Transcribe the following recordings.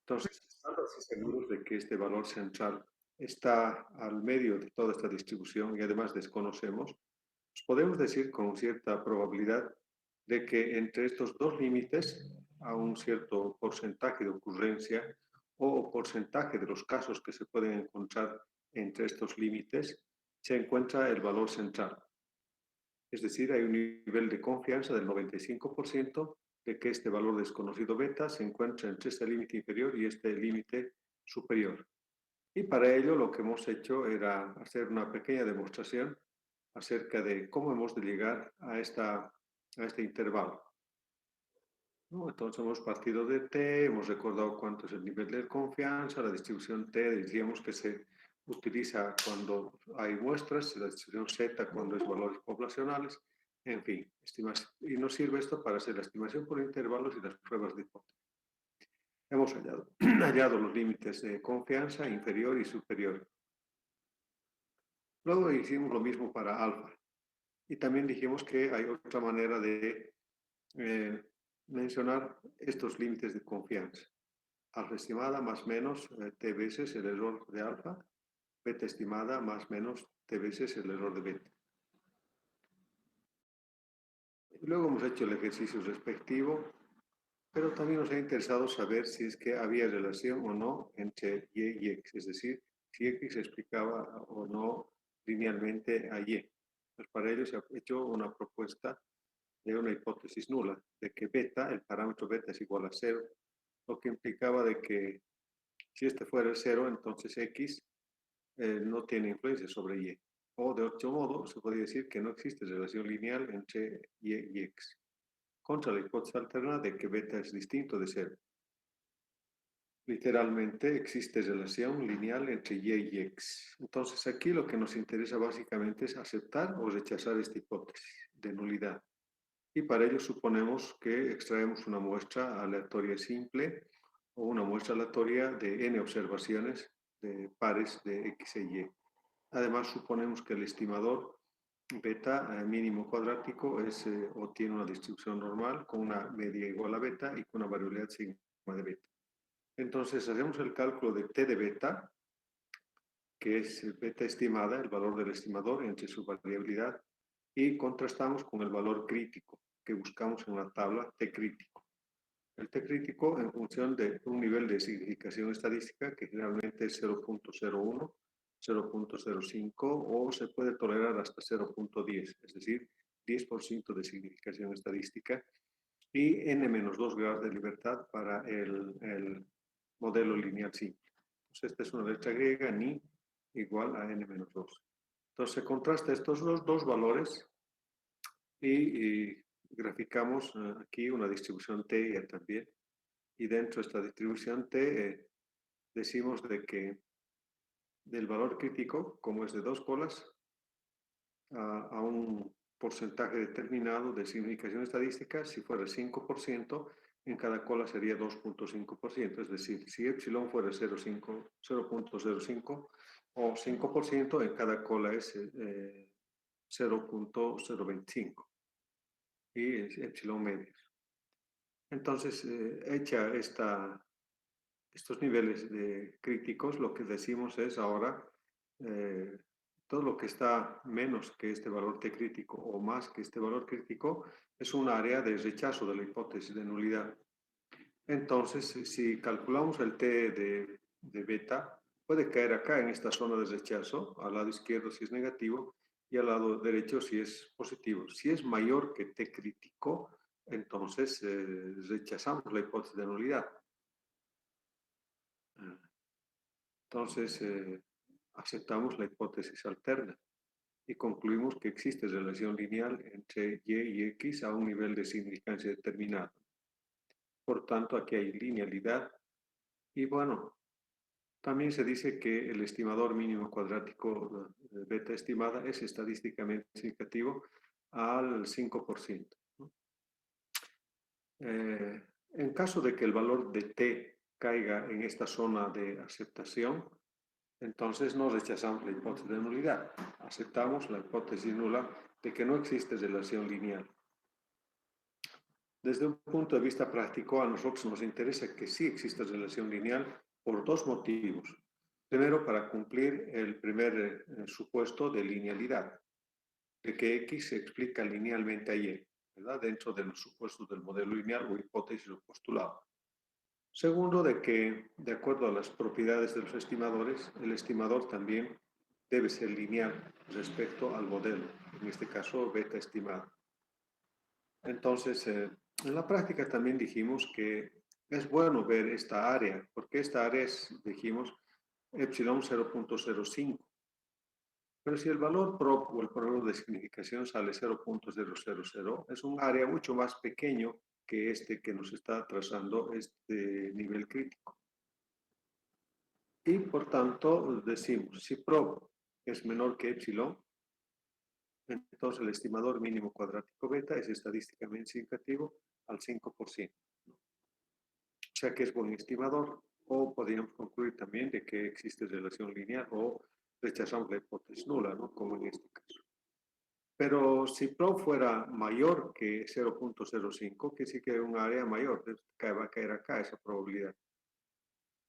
Entonces, estando así seguros de que este valor central está al medio de toda esta distribución y además desconocemos, pues podemos decir con cierta probabilidad de que entre estos dos límites, a un cierto porcentaje de ocurrencia o porcentaje de los casos que se pueden encontrar entre estos límites, se encuentra el valor central. Es decir, hay un nivel de confianza del 95% de que este valor desconocido beta se encuentra entre este límite inferior y este límite superior. Y para ello lo que hemos hecho era hacer una pequeña demostración acerca de cómo hemos de llegar a este intervalo, ¿no? Entonces hemos partido de T, hemos recordado cuánto es el nivel de confianza, la distribución T, decíamos que se utiliza cuando hay muestras, la distribución Z cuando es valores poblacionales, en fin, y nos sirve esto para hacer la estimación por intervalos y las pruebas de hipótesis. Hemos hallado los límites de confianza inferior y superior. Luego hicimos lo mismo para alfa. Y también dijimos que hay otra manera de mencionar estos límites de confianza. Alfa estimada más menos t veces el error de alfa, beta estimada más menos t veces el error de beta. Y luego hemos hecho el ejercicio respectivo, pero también nos ha interesado saber si es que había relación o no entre y x, es decir, si x explicaba o no linealmente a y. Pues para ello se ha hecho una propuesta de una hipótesis nula, de que beta, el parámetro beta es igual a 0, lo que implicaba de que si este fuera el 0, entonces x no tiene influencia sobre y. O de otro modo, se podría decir que no existe relación lineal entre y x, contra la hipótesis alterna de que beta es distinto de 0. Literalmente existe relación lineal entre y x. Entonces aquí lo que nos interesa básicamente es aceptar o rechazar esta hipótesis de nulidad. Y para ello suponemos que extraemos una muestra aleatoria simple o una muestra aleatoria de n observaciones de pares de x e y. Además suponemos que el estimador beta mínimo cuadrático es o tiene una distribución normal con una media igual a beta y con una variabilidad sigma de beta. Entonces hacemos el cálculo de t de beta, que es beta estimada, el valor del estimador entre su variabilidad, y contrastamos con el valor crítico que buscamos en la tabla T crítico. El T crítico en función de un nivel de significación estadística que generalmente es 0.01, 0.05 o se puede tolerar hasta 0.10, es decir, 10% de significación estadística y n-2 grados de libertad para el modelo lineal simple. Entonces, esta es una letra griega, ni igual a n-2. Entonces, se contrasta estos dos valores y graficamos aquí una distribución T también. Y dentro de esta distribución T decimos de que del valor crítico, como es de dos colas, a un porcentaje determinado de significación estadística, si fuera 5%, en cada cola sería 2.5%, es decir, si epsilon fuera 0.05 o 5%, en cada cola es 0.025 y es epsilon medios. Entonces, hecha estos niveles de críticos, lo que decimos es ahora todo lo que está menos que este valor T crítico o más que este valor crítico es un área de rechazo de la hipótesis de nulidad. Entonces, si calculamos el T de beta, puede caer acá en esta zona de rechazo, al lado izquierdo si es negativo y al lado derecho si es positivo. Si es mayor que T crítico, entonces rechazamos la hipótesis de nulidad. Entonces, aceptamos la hipótesis alterna y concluimos que existe relación lineal entre y y x a un nivel de significancia determinado. Por tanto, aquí hay linealidad y bueno, también se dice que el estimador mínimo cuadrático beta estimada es estadísticamente significativo al 5%, ¿no? En caso de que el valor de t caiga en esta zona de aceptación, entonces no rechazamos la hipótesis de nulidad, aceptamos la hipótesis nula de que no existe relación lineal. Desde un punto de vista práctico, a nosotros nos interesa que sí exista relación lineal por dos motivos. Primero, para cumplir el primer supuesto de linealidad, de que X se explica linealmente a Y, ¿verdad? Dentro de los supuestos del modelo lineal o hipótesis o postulado. Segundo, de que, de acuerdo a las propiedades de los estimadores, el estimador también debe ser lineal respecto al modelo, en este caso beta estimado. Entonces, en la práctica también dijimos que es bueno ver esta área, porque esta área es, dijimos, epsilon 0.05. Pero si el valor prop o el valor de significación sale 0.000, es un área mucho más pequeño que este que nos está trazando este nivel crítico. Y por tanto, decimos, si prop es menor que epsilon, entonces el estimador mínimo cuadrático beta es estadísticamente significativo al 5%. O sea que es buen estimador, o podríamos concluir también de que existe relación lineal o rechazamos la hipótesis nula, ¿no? Como en este caso. Pero si Pro fuera mayor que 0.05, que sí que es un área mayor, va a caer acá esa probabilidad,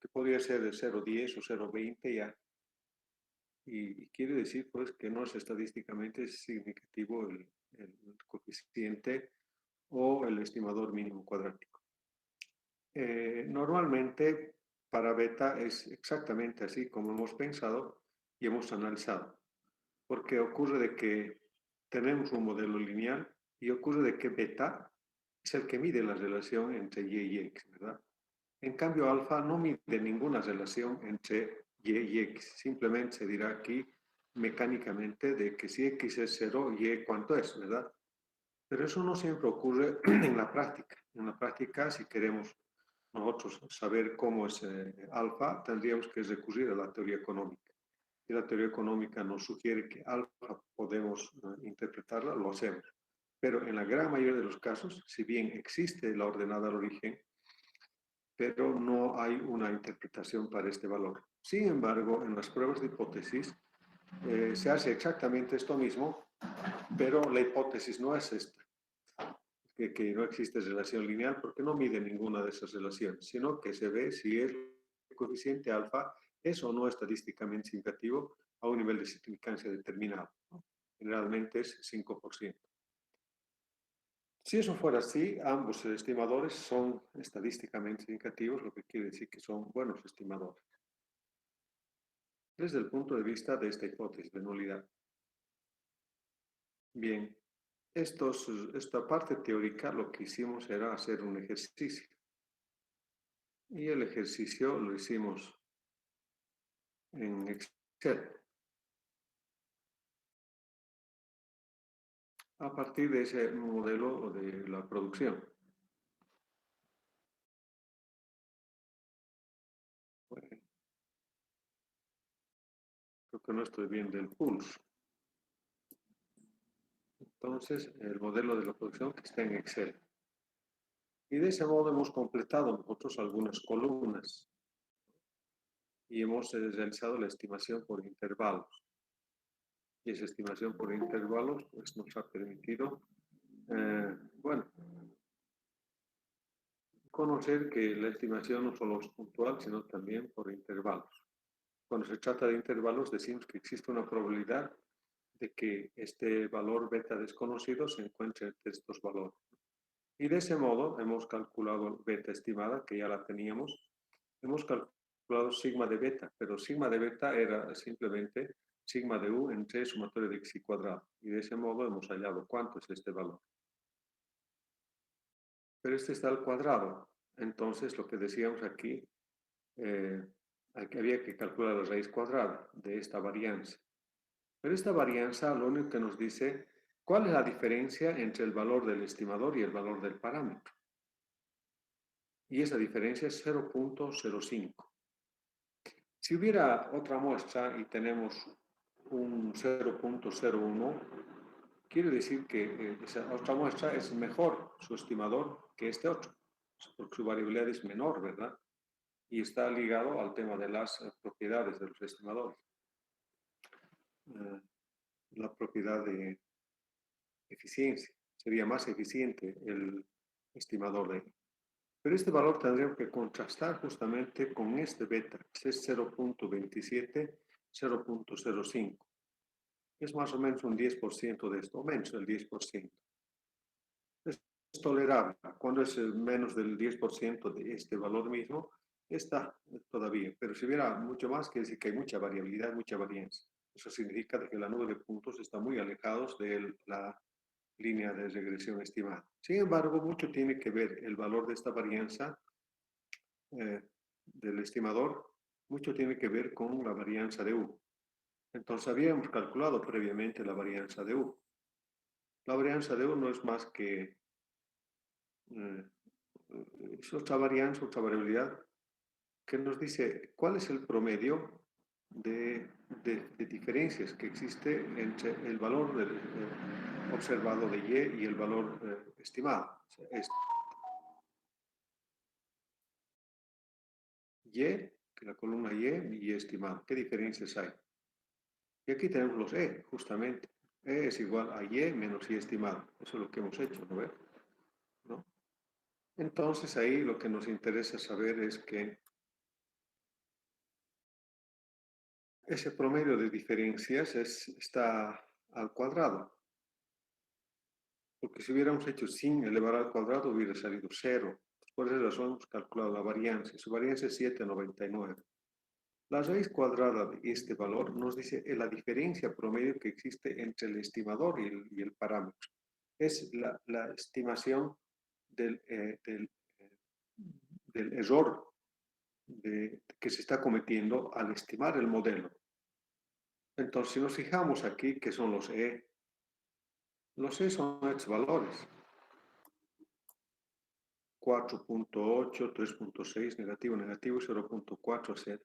que podría ser de 0.10 o 0.20 ya. Y quiere decir pues que no es estadísticamente significativo el coeficiente o el estimador mínimo cuadrático. Normalmente para beta es exactamente así como hemos pensado y hemos analizado, porque ocurre de que tenemos un modelo lineal y ocurre de que beta es el que mide la relación entre y y x, ¿verdad? En cambio, alfa no mide ninguna relación entre y x, simplemente se dirá aquí mecánicamente de que si x es 0, y cuánto es, ¿verdad? Pero eso no siempre ocurre en la práctica. En la práctica, si queremos nosotros saber cómo es alfa, tendríamos que recurrir a la teoría económica. Y la teoría económica nos sugiere que alfa podemos interpretarla, lo hacemos. Pero en la gran mayoría de los casos, si bien existe la ordenada al origen, pero no hay una interpretación para este valor. Sin embargo, en las pruebas de hipótesis se hace exactamente esto mismo, pero la hipótesis no es esta, que no existe relación lineal porque no mide ninguna de esas relaciones, sino que se ve si el coeficiente alfa es o no estadísticamente significativo a un nivel de significancia determinado. ¿No? Generalmente es 5%. Si eso fuera así, ambos estimadores son estadísticamente significativos, lo que quiere decir que son buenos estimadores. Desde el punto de vista de esta hipótesis de nulidad. Bien, esta parte teórica lo que hicimos era hacer un ejercicio. Y el ejercicio lo hicimos en Excel. A partir de ese modelo de la producción. Bueno, creo que no estoy viendo el pulso. Entonces, el modelo de la producción que está en Excel. Y de ese modo hemos completado nosotros algunas columnas y hemos realizado la estimación por intervalos. Y esa estimación por intervalos pues, nos ha permitido, bueno, conocer que la estimación no solo es puntual, sino también por intervalos. Cuando se trata de intervalos, decimos que existe una probabilidad de que este valor beta desconocido se encuentre entre estos valores. Y de ese modo hemos calculado beta estimada, que ya la teníamos. Hemos calculado sigma de beta, pero sigma de beta era simplemente sigma de u entre sumatoria de x cuadrado. Y de ese modo hemos hallado cuánto es este valor. Pero este está al cuadrado. Entonces, lo que decíamos aquí, había que calcular la raíz cuadrada de esta varianza. Pero esta varianza lo único que nos dice cuál es la diferencia entre el valor del estimador y el valor del parámetro. Y esa diferencia es 0.05. Si hubiera otra muestra y tenemos un 0.01, quiere decir que esa otra muestra es mejor su estimador que este otro, porque su variabilidad es menor, ¿verdad? Y está ligado al tema de las propiedades de los estimadores. La propiedad de eficiencia. Sería más eficiente el estimador de Y. Pero este valor tendríamos que contrastar justamente con este beta, que es 0.27, 0.05. Es más o menos un 10% de esto, o menos del 10%. Es tolerable. Cuando es menos del 10% de este valor mismo, está todavía. Pero si hubiera mucho más, quiere decir que hay mucha variabilidad, mucha varianza. Eso significa que la nube de puntos está muy alejados de la línea de regresión estimada. Sin embargo, mucho tiene que ver el valor de esta varianza del estimador, mucho tiene que ver con la varianza de U. Entonces habíamos calculado previamente la varianza de U. La varianza de U no es más que es otra varianza, otra variabilidad que nos dice cuál es el promedio de diferencias que existe entre el valor observado de Y y el valor estimado. O sea, Y, que la columna Y estimado. ¿Qué diferencias hay? Y aquí tenemos los E, justamente. E es igual a Y menos Y estimado. Eso es lo que hemos hecho, ¿no ves? ¿No? Entonces ahí lo que nos interesa saber es que ese promedio de diferencias está al cuadrado. Porque si hubiéramos hecho sin elevar al cuadrado hubiera salido 0. Por esa razón hemos calculado la varianza. Su varianza es 7,99. La raíz cuadrada de este valor nos dice la diferencia promedio que existe entre el estimador y el parámetro. Es la estimación del error que se está cometiendo al estimar el modelo. Entonces, si nos fijamos aquí, que son los E son estos valores. 4.8, 3.6, negativo, negativo, 0.4, etc.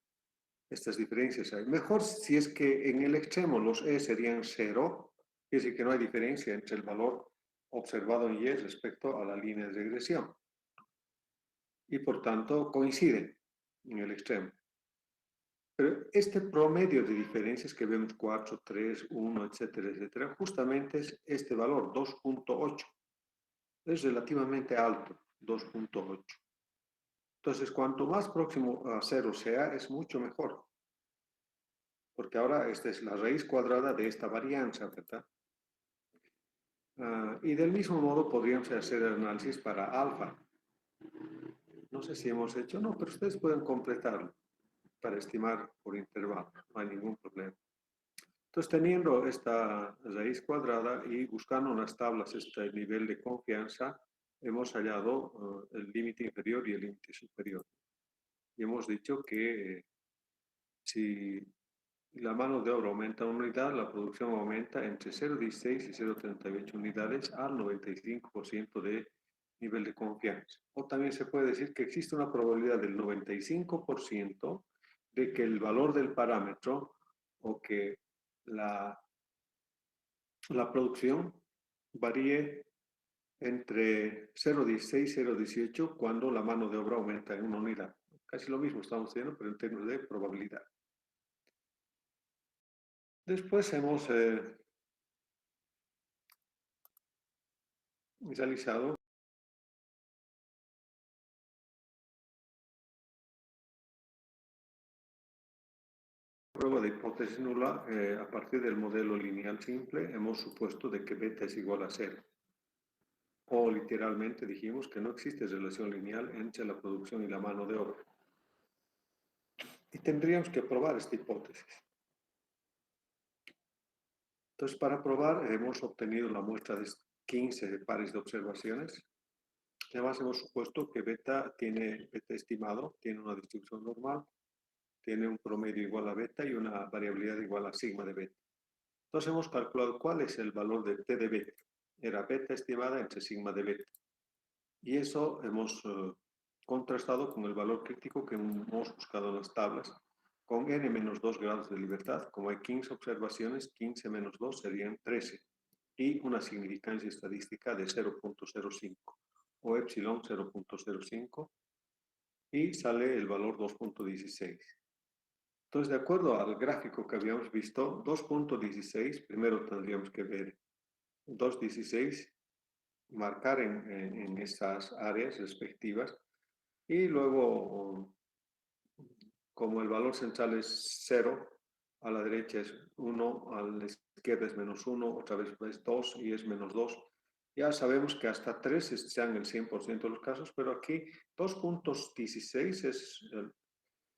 Estas diferencias hay. Mejor si es que en el extremo los E serían 0, es decir, que no hay diferencia entre el valor observado en Y respecto a la línea de regresión. Y por tanto coinciden en el extremo. Pero este promedio de diferencias que vemos 4, 3, 1, etcétera, etcétera, justamente es este valor, 2.8. Es relativamente alto, 2.8. Entonces, cuanto más próximo a 0 sea, es mucho mejor. Porque ahora esta es la raíz cuadrada de esta varianza, ¿verdad? Y del mismo modo podríamos hacer el análisis para alfa. No sé si hemos hecho, no, pero ustedes pueden completarlo para estimar por intervalo, no hay ningún problema. Entonces, teniendo esta raíz cuadrada y buscando en las tablas este nivel de confianza, hemos hallado el límite inferior y el límite superior. Y hemos dicho que si la mano de obra aumenta una unidad, la producción aumenta entre 0,16 y 0,38 unidades al 95% de nivel de confianza. O también se puede decir que existe una probabilidad del 95% de que el valor del parámetro o que la producción varíe entre 0,16 y 0,18 cuando la mano de obra aumenta en una unidad. Casi lo mismo estamos diciendo, pero en términos de probabilidad. Después hemos realizado prueba de hipótesis nula a partir del modelo lineal simple. Hemos supuesto de que beta es igual a 0. O literalmente dijimos que no existe relación lineal entre la producción y la mano de obra. Y tendríamos que probar esta hipótesis. Entonces, para probar, hemos obtenido la muestra de 15 pares de observaciones. Además, hemos supuesto que beta estimado tiene una distribución normal, tiene un promedio igual a beta y una variabilidad igual a sigma de beta. Entonces, hemos calculado cuál es el valor de T de beta. Era beta estimada entre sigma de beta. Y eso hemos contrastado con el valor crítico que hemos buscado en las tablas, con n-2 grados de libertad. Como hay 15 observaciones, 15 menos 2 serían 13. Y una significancia estadística de 0.05 o epsilon 0.05 y sale el valor 2.16. Entonces, de acuerdo al gráfico que habíamos visto, 2.16, primero tendríamos que ver 2.16 marcar en estas áreas respectivas y luego, como el valor central es 0, a la derecha es 1, a la izquierda es -1, otra vez es 2 y es -2. Ya sabemos que hasta 3 sean el 100% de los casos, pero aquí 2.16 es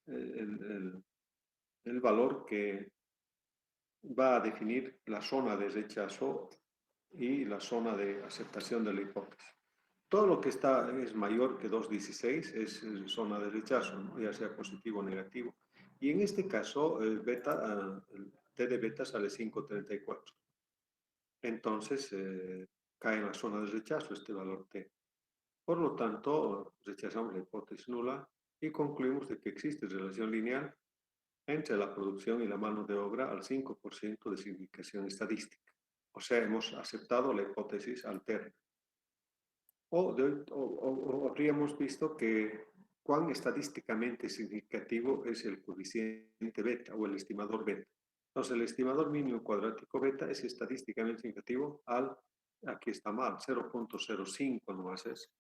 el valor que va a definir la zona de rechazo y la zona de aceptación de la hipótesis. Todo lo que es mayor que 2.16 es zona de rechazo, ¿no? Ya sea positivo o negativo. Y en este caso, el T de beta sale 5.34. Entonces, cae en la zona de rechazo este valor T. Por lo tanto, rechazamos la hipótesis nula y concluimos de que existe relación lineal entre la producción y la mano de obra al 5% de significación estadística. O sea, hemos aceptado la hipótesis alterna. O habríamos visto que cuán estadísticamente significativo es el coeficiente beta o el estimador beta. Entonces, el estimador mínimo cuadrático beta es estadísticamente significativo aquí está mal, 0.05 nomás es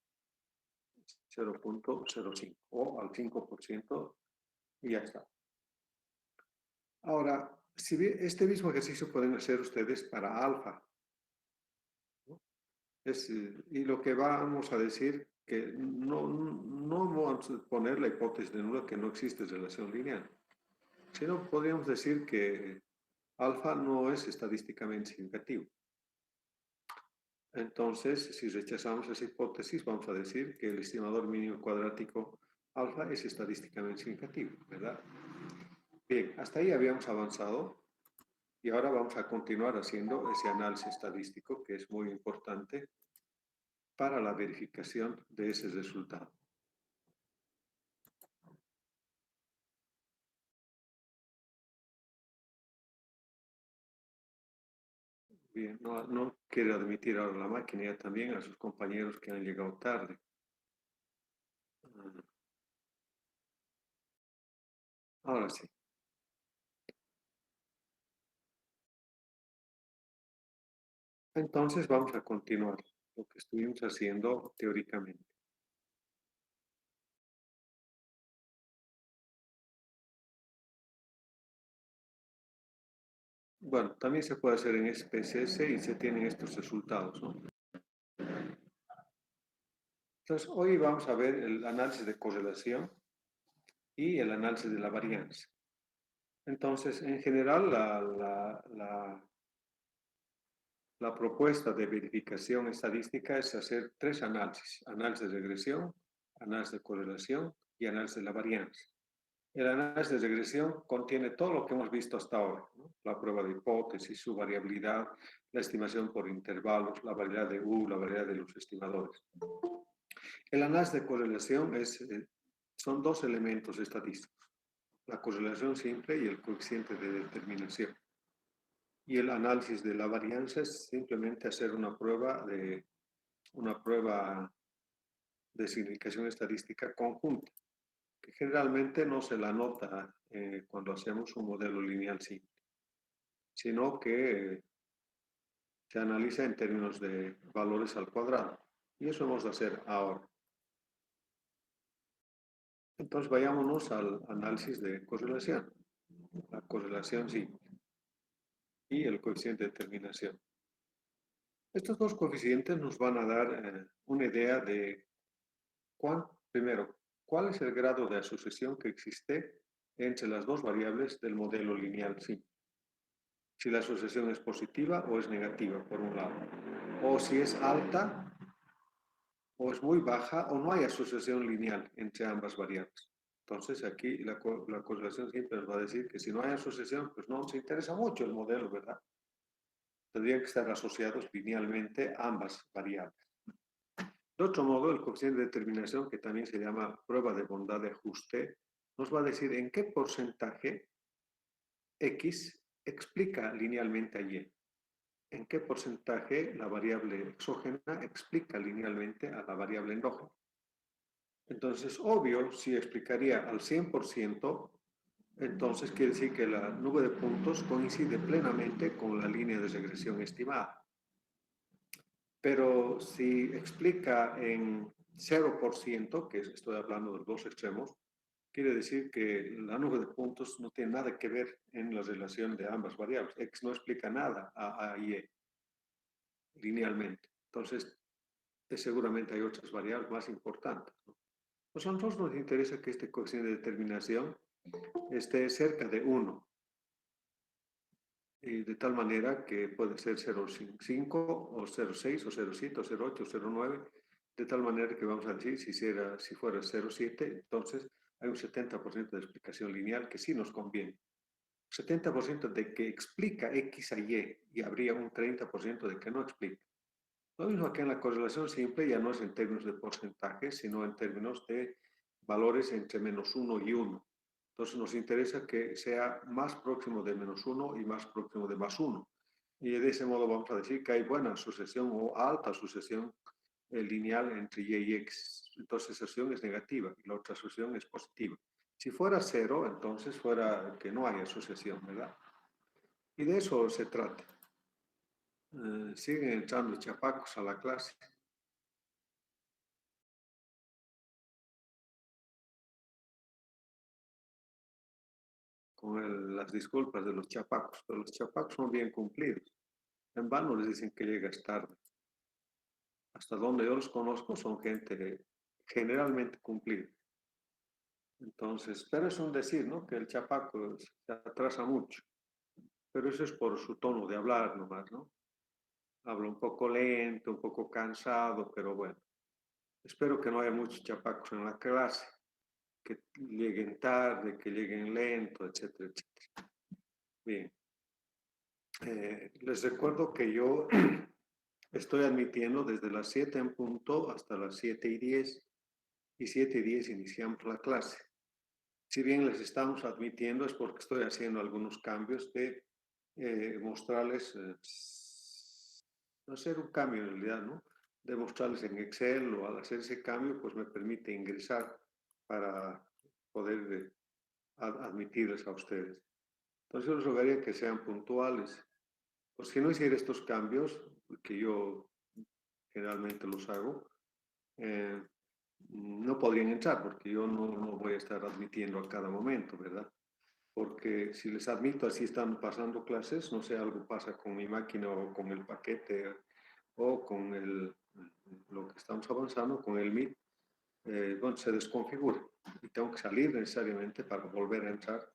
0.05 o al 5% y ya está. Ahora, este mismo ejercicio pueden hacer ustedes para alfa, ¿no? Y lo que vamos a decir que no vamos a poner la hipótesis de nula que no existe relación lineal, sino podríamos decir que alfa no es estadísticamente significativo. Entonces, si rechazamos esa hipótesis, vamos a decir que el estimador mínimo cuadrático alfa es estadísticamente significativo, ¿verdad? Bien, hasta ahí habíamos avanzado y ahora vamos a continuar haciendo ese análisis estadístico que es muy importante para la verificación de ese resultado. Bien, no quiere admitir ahora la máquina ya también a sus compañeros que han llegado tarde. Ahora sí. Entonces vamos a continuar lo que estuvimos haciendo teóricamente. Bueno, también se puede hacer en SPSS y se tienen estos resultados, ¿no? Entonces, hoy vamos a ver el análisis de correlación y el análisis de la varianza. Entonces, en general, la propuesta de verificación estadística es hacer tres análisis: análisis de regresión, análisis de correlación y análisis de la varianza. El análisis de regresión contiene todo lo que hemos visto hasta ahora, ¿no? La prueba de hipótesis, su variabilidad, la estimación por intervalos, la variedad de U, la variedad de los estimadores. El análisis de correlación son dos elementos estadísticos: la correlación simple y el coeficiente de determinación. Y el análisis de la varianza es simplemente hacer una prueba de significación estadística conjunta, que generalmente no se la nota cuando hacemos un modelo lineal simple, sino que se analiza en términos de valores al cuadrado. Y eso vamos a hacer ahora. Entonces vayámonos al análisis de correlación, la correlación simple y el coeficiente de determinación. Estos dos coeficientes nos van a dar una idea de primero, cuál es el grado de asociación que existe entre las dos variables del modelo lineal simple. Si la asociación es positiva o es negativa, por un lado. O si es alta o es muy baja o no hay asociación lineal entre ambas variables. Entonces aquí la correlación siempre nos va a decir que si no hay asociación, pues no nos interesa mucho el modelo, ¿verdad? Tendrían que estar asociados linealmente ambas variables. De otro modo, el coeficiente de determinación, que también se llama prueba de bondad de ajuste, nos va a decir en qué porcentaje X explica linealmente a Y. En qué porcentaje la variable exógena explica linealmente a la variable endógena. Entonces, obvio, si explicaría al 100%, entonces quiere decir que la nube de puntos coincide plenamente con la línea de regresión estimada. Pero si explica en 0%, que estoy hablando de los dos extremos, quiere decir que la nube de puntos no tiene nada que ver en la relación de ambas variables. X no explica nada a Y linealmente. Entonces, seguramente hay otras variables más importantes, ¿no? Pues a nosotros nos interesa que este coeficiente de determinación esté cerca de 1, y de tal manera que puede ser 0,5 o 0,6 o 0,7 o 0,8 o 0,9, de tal manera que vamos a decir, si fuera 0,7, entonces hay un 70% de explicación lineal que sí nos conviene. 70% de que explica X a Y habría un 30% de que no explica. Lo mismo que en la correlación simple ya no es en términos de porcentajes, sino en términos de valores entre -1 y 1. Entonces nos interesa que sea más próximo de -1 y más próximo de +1. Y de ese modo vamos a decir que hay buena asociación o alta asociación lineal entre Y y X. Entonces esa asociación es negativa y la otra asociación es positiva. Si fuera 0, entonces fuera que no hay asociación, ¿verdad? Y de eso se trata. Siguen entrando chapacos a la clase. Con las disculpas de los chapacos, pero los chapacos son bien cumplidos. En vano les dicen que llegas tarde. Hasta donde yo los conozco son gente generalmente cumplida. Entonces, pero es un decir, ¿no? Que el chapaco se atrasa mucho. Pero eso es por su tono de hablar nomás, ¿no? Habla un poco lento, un poco cansado, pero bueno. Espero que no haya muchos chapacos en la clase, que lleguen tarde, que lleguen lento, etcétera, etcétera. Bien. Les recuerdo que yo estoy admitiendo desde las 7 en punto hasta las 7:10, y 7:10 iniciamos la clase. Si bien les estamos admitiendo es porque estoy haciendo algunos cambios de mostrarles, hacer un cambio en realidad, ¿no? De mostrarles en Excel, o al hacer ese cambio pues me permite ingresar para poder admitirles a ustedes. Entonces yo les rogaría que sean puntuales. Pues si no hiciera estos cambios, que yo generalmente los hago, eh, no podrían entrar porque yo no voy a estar admitiendo a cada momento, ¿verdad? Porque si les admito así están pasando clases, no sé, algo pasa con mi máquina o con el paquete o con lo que estamos avanzando, con el Meet, bueno, se desconfigura y tengo que salir necesariamente para volver a entrar,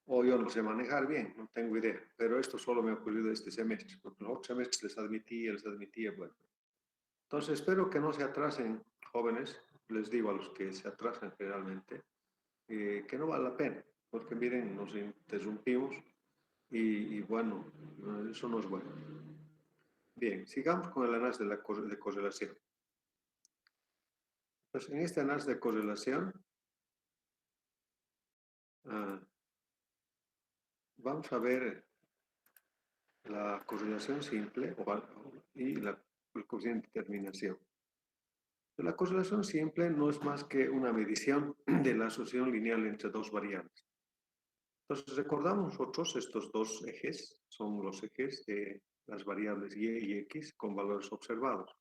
o yo no sé manejar bien, no tengo idea, pero esto solo me ha ocurrido este semestre, porque los otros semestres les admitía, bueno. Entonces espero que no se atrasen, jóvenes, les digo a los que se atrasan generalmente, que no vale la pena, porque miren, nos interrumpimos y bueno, eso no es bueno. Bien, sigamos con el análisis de correlación. Pues en este análisis de correlación, vamos a ver la correlación simple y el coeficiente de determinación. La correlación simple no es más que una medición de la asociación lineal entre dos variables. Entonces, recordamos nosotros estos dos ejes, son los ejes de las variables y y x con valores observados.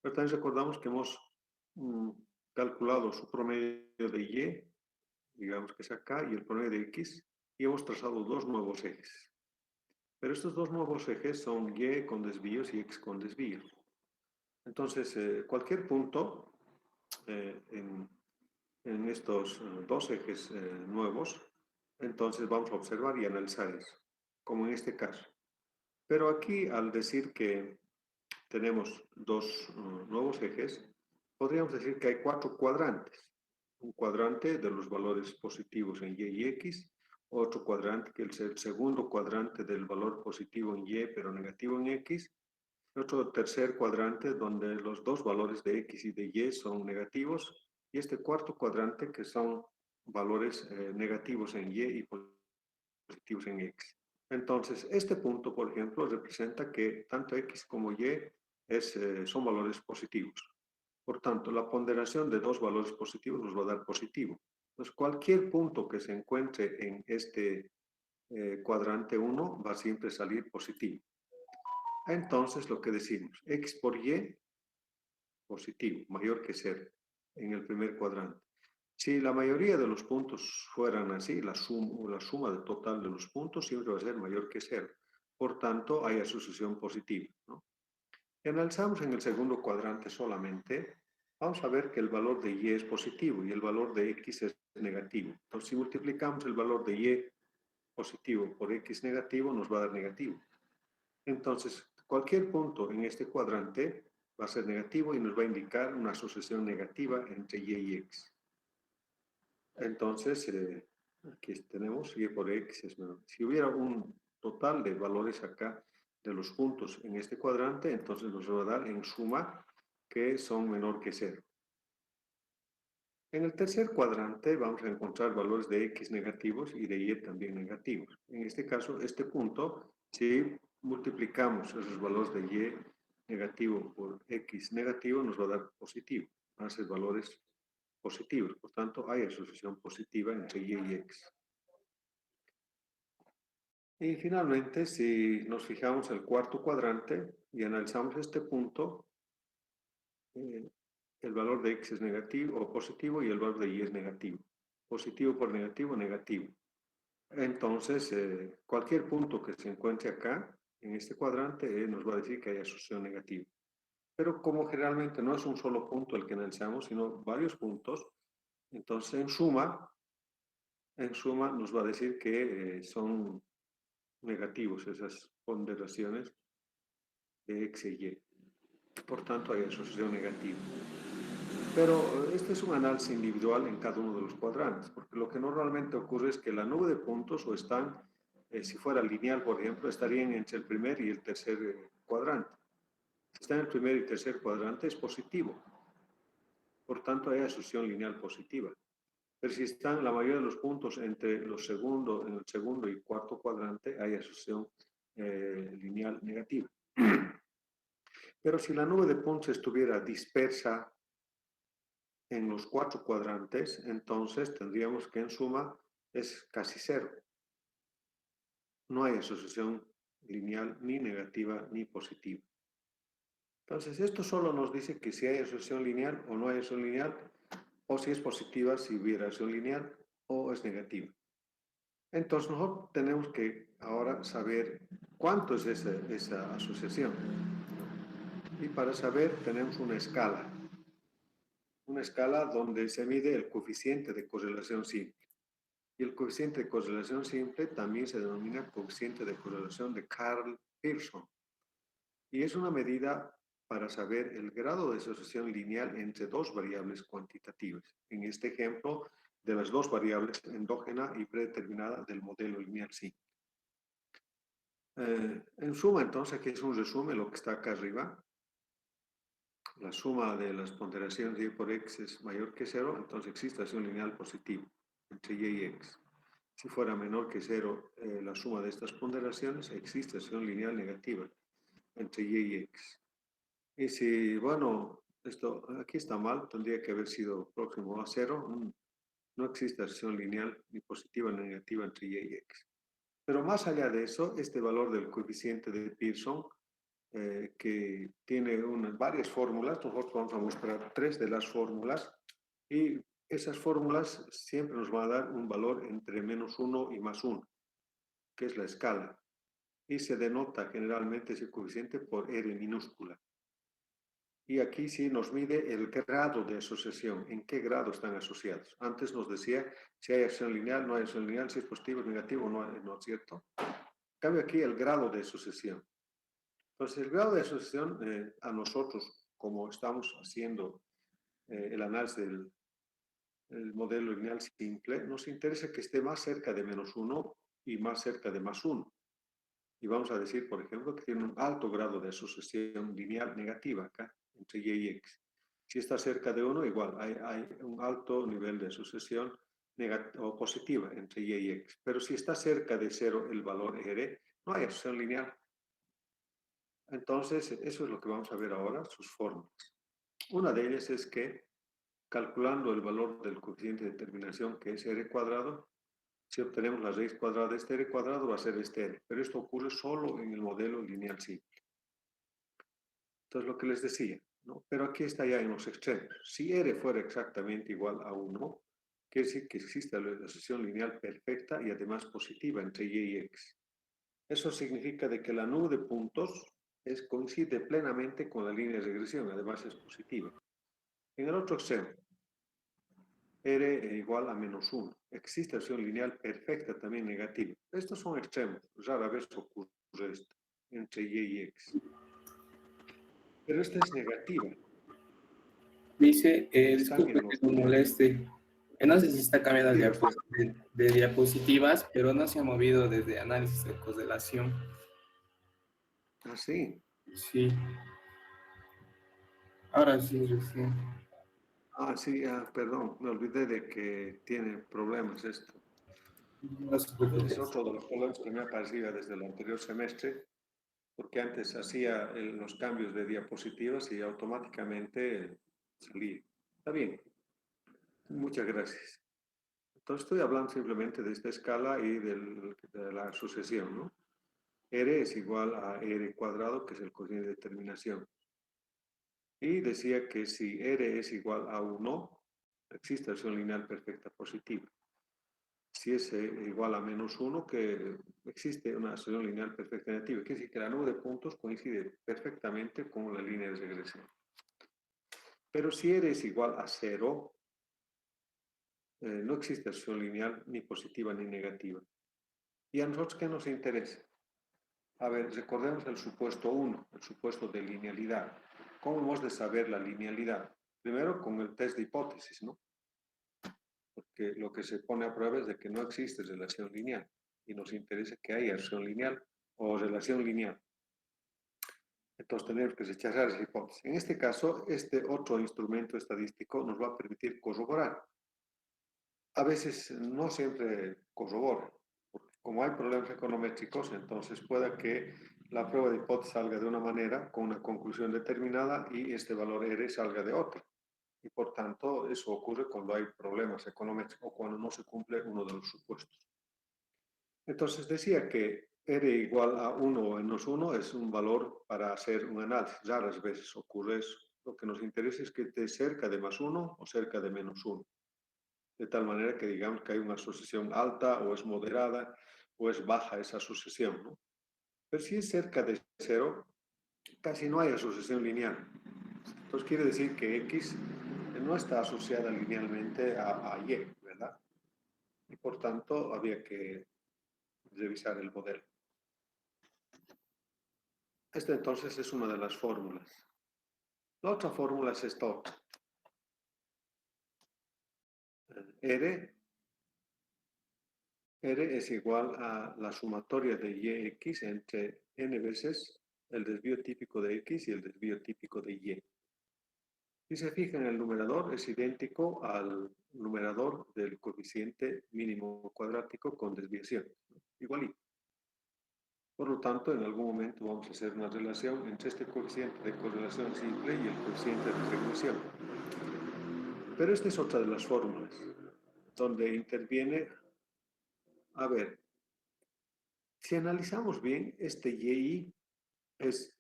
Pero también recordamos que hemos calculado su promedio de y, digamos que es acá, y el promedio de x, y hemos trazado dos nuevos ejes. Pero estos dos nuevos ejes son y con desvíos y x con desvíos. Entonces, cualquier punto en estos dos ejes nuevos, entonces vamos a observar y analizar eso, como en este caso. Pero aquí, al decir que tenemos dos nuevos ejes, podríamos decir que hay cuatro cuadrantes. Un cuadrante de los valores positivos en y x, otro cuadrante que es el segundo cuadrante del valor positivo en y pero negativo en x, y otro tercer cuadrante donde los dos valores de x y de y son negativos, y este cuarto cuadrante que son valores negativos en y positivos en x. Entonces, este punto, por ejemplo, representa que tanto x como y son valores positivos. Por tanto, la ponderación de dos valores positivos nos va a dar positivo. Entonces, cualquier punto que se encuentre en este cuadrante 1 va a siempre salir positivo. Entonces lo que decimos, x por y positivo, mayor que 0, en el primer cuadrante. Si la mayoría de los puntos fueran así, la suma total de los puntos siempre va a ser mayor que 0. Por tanto, hay asociación positiva, ¿no? Si analizamos en el segundo cuadrante solamente, vamos a ver que el valor de y es positivo y el valor de x es negativo. Entonces, si multiplicamos el valor de y positivo por x negativo, nos va a dar negativo. Entonces, cualquier punto en este cuadrante va a ser negativo y nos va a indicar una asociación negativa entre y x. Entonces, aquí tenemos y por x es menor. Si hubiera un total de valores acá de los puntos en este cuadrante, entonces nos va a dar en suma que son menor que 0. En el tercer cuadrante vamos a encontrar valores de x negativos y de y también negativos. En este caso, este punto, si multiplicamos esos valores de y negativo por x negativo, nos va a dar positivo. Van a ser valores positivos. Por tanto, hay asociación positiva entre y x. Y finalmente, si nos fijamos en el cuarto cuadrante y analizamos este punto, el valor de x es negativo o positivo y el valor de y es negativo. Positivo por negativo, negativo. Entonces, cualquier punto que se encuentre acá, en este cuadrante, nos va a decir que hay asociación negativa. Pero como generalmente no es un solo punto el que analizamos, sino varios puntos, entonces en suma nos va a decir que son negativos esas ponderaciones de x y y. Por tanto, hay asociación negativa. Pero este es un análisis individual en cada uno de los cuadrantes, porque lo que normalmente ocurre es que la nube de puntos o están, si fuera lineal, por ejemplo, estarían entre el primer y el tercer cuadrante. Si está en el primer y tercer cuadrante es positivo. Por tanto, hay asociación lineal positiva. Pero si están la mayoría de los puntos entre en el segundo y cuarto cuadrante, hay asociación lineal negativa. Pero si la nube de puntos estuviera dispersa en los 4 cuadrantes, entonces tendríamos que en suma es casi 0. No hay asociación lineal ni negativa ni positiva. Entonces, esto solo nos dice que si hay asociación lineal o no hay asociación lineal, o si es positiva si hubiera asociación lineal o es negativa. Entonces, nosotros tenemos que ahora saber cuánto es esa asociación. Y para saber, tenemos una escala donde se mide el coeficiente de correlación simple. Y el coeficiente de correlación simple también se denomina coeficiente de correlación de Karl Pearson. Y es una medida para saber el grado de asociación lineal entre dos variables cuantitativas. En este ejemplo, de las dos variables endógena y predeterminada del modelo lineal simple. En suma, entonces, aquí es un resumen, lo que está acá arriba. La suma de las ponderaciones de y por x es mayor que 0, entonces existe asociación lineal positiva entre y x. Si fuera menor que 0 la suma de estas ponderaciones, existe asociación lineal negativa entre y x. Y si, bueno, esto aquí está mal, tendría que haber sido próximo a 0, no existe asociación lineal ni positiva ni negativa entre y x. Pero más allá de eso, este valor del coeficiente de Pearson, que tiene varias fórmulas, nosotros vamos a mostrar 3 de las fórmulas, y esas fórmulas siempre nos van a dar un valor entre -1 y +1, que es la escala, y se denota generalmente ese coeficiente por R minúscula. Y aquí sí nos mide el grado de asociación, en qué grado están asociados. Antes nos decía si hay asociación lineal, no hay asociación lineal, si es positivo, negativo, no es cierto. Cambio aquí el grado de asociación. Entonces, el grado de asociación a nosotros, como estamos haciendo el análisis del modelo lineal simple, nos interesa que esté más cerca de -1 y más cerca de +1. Y vamos a decir, por ejemplo, que tiene un alto grado de asociación lineal negativa acá, entre y x. Si está cerca de 1, igual, hay un alto nivel de asociación o positiva entre y x. Pero si está cerca de 0 el valor R, no hay asociación lineal. Entonces, eso es lo que vamos a ver ahora, sus fórmulas. Una de ellas es que, calculando el valor del coeficiente de determinación, que es R cuadrado, si obtenemos la raíz cuadrada de este R cuadrado, va a ser este R. Pero esto ocurre solo en el modelo lineal simple. Entonces, lo que les decía, ¿no? Pero aquí está ya en los extremos. Si R fuera exactamente igual a 1, quiere decir que existe la asociación lineal perfecta y además positiva entre Y y X. Eso significa de que la nube de puntos coincide plenamente con la línea de regresión, además es positiva. En el otro extremo, R es igual a -1. Existe asociación lineal perfecta también negativa. Estos son extremos, rara vez ocurre esto entre Y y X. Pero esta es negativa. Dice, Están disculpe en que los... no moleste. No sé si está cambiando Diga usted. de diapositivas, pero no se ha movido desde análisis de correlación. Ah, sí. Sí, ahora sí, recién. Ah, sí, perdón, me olvidé de que tiene problemas esto. No se Es preocupe. otro de los problemas que me aparecía desde el anterior semestre, porque antes hacía los cambios de diapositivas y automáticamente salía. Está bien, muchas gracias. Entonces estoy hablando simplemente de esta escala y de la sucesión, ¿no? R es igual a R cuadrado, que es el cociente de determinación. Y decía que si R es igual a 1, existe acción lineal perfecta positiva. Si es igual a -1, que existe una asociación lineal perfecta negativa. Quiere decir que la nube de puntos coincide perfectamente con la línea de regresión. Pero si R es igual a 0, no existe asociación lineal ni positiva ni negativa. ¿Y a nosotros qué nos interesa? A ver, recordemos el supuesto 1, el supuesto de linealidad. ¿Cómo hemos de saber la linealidad? Primero con el test de hipótesis, ¿no? Porque lo que se pone a prueba es de que no existe relación lineal y nos interesa que haya relación lineal o relación lineal. Entonces tenemos que rechazar esa hipótesis. En este caso, este otro instrumento estadístico nos va a permitir corroborar. A veces no siempre corrobora, porque como hay problemas econométricos, entonces puede que la prueba de hipótesis salga de una manera, con una conclusión determinada, y este valor R salga de otra. Y por tanto, eso ocurre cuando hay problemas económicos o cuando no se cumple uno de los supuestos. Entonces decía que R igual a 1 o -1 es un valor para hacer un análisis. Raras veces ocurre eso. Lo que nos interesa es que esté cerca de +1 o cerca de -1. De tal manera que digamos que hay una asociación alta o es moderada o es baja esa asociación, ¿no? Pero si es cerca de 0, casi no hay asociación lineal. Entonces quiere decir que X no está asociada linealmente a Y, ¿verdad? Y por tanto había que revisar el modelo. Esta entonces es una de las fórmulas. La otra fórmula es esta otra. R es igual a la sumatoria de Yx entre n veces el desvío típico de X y el desvío típico de Y. Si se fija en el numerador, es idéntico al numerador del coeficiente mínimo cuadrático con desviación. Igualito. Por lo tanto, en algún momento vamos a hacer una relación entre este coeficiente de correlación simple y el coeficiente de regresión. Pero esta es otra de las fórmulas, donde interviene, a ver, si analizamos bien, este Y es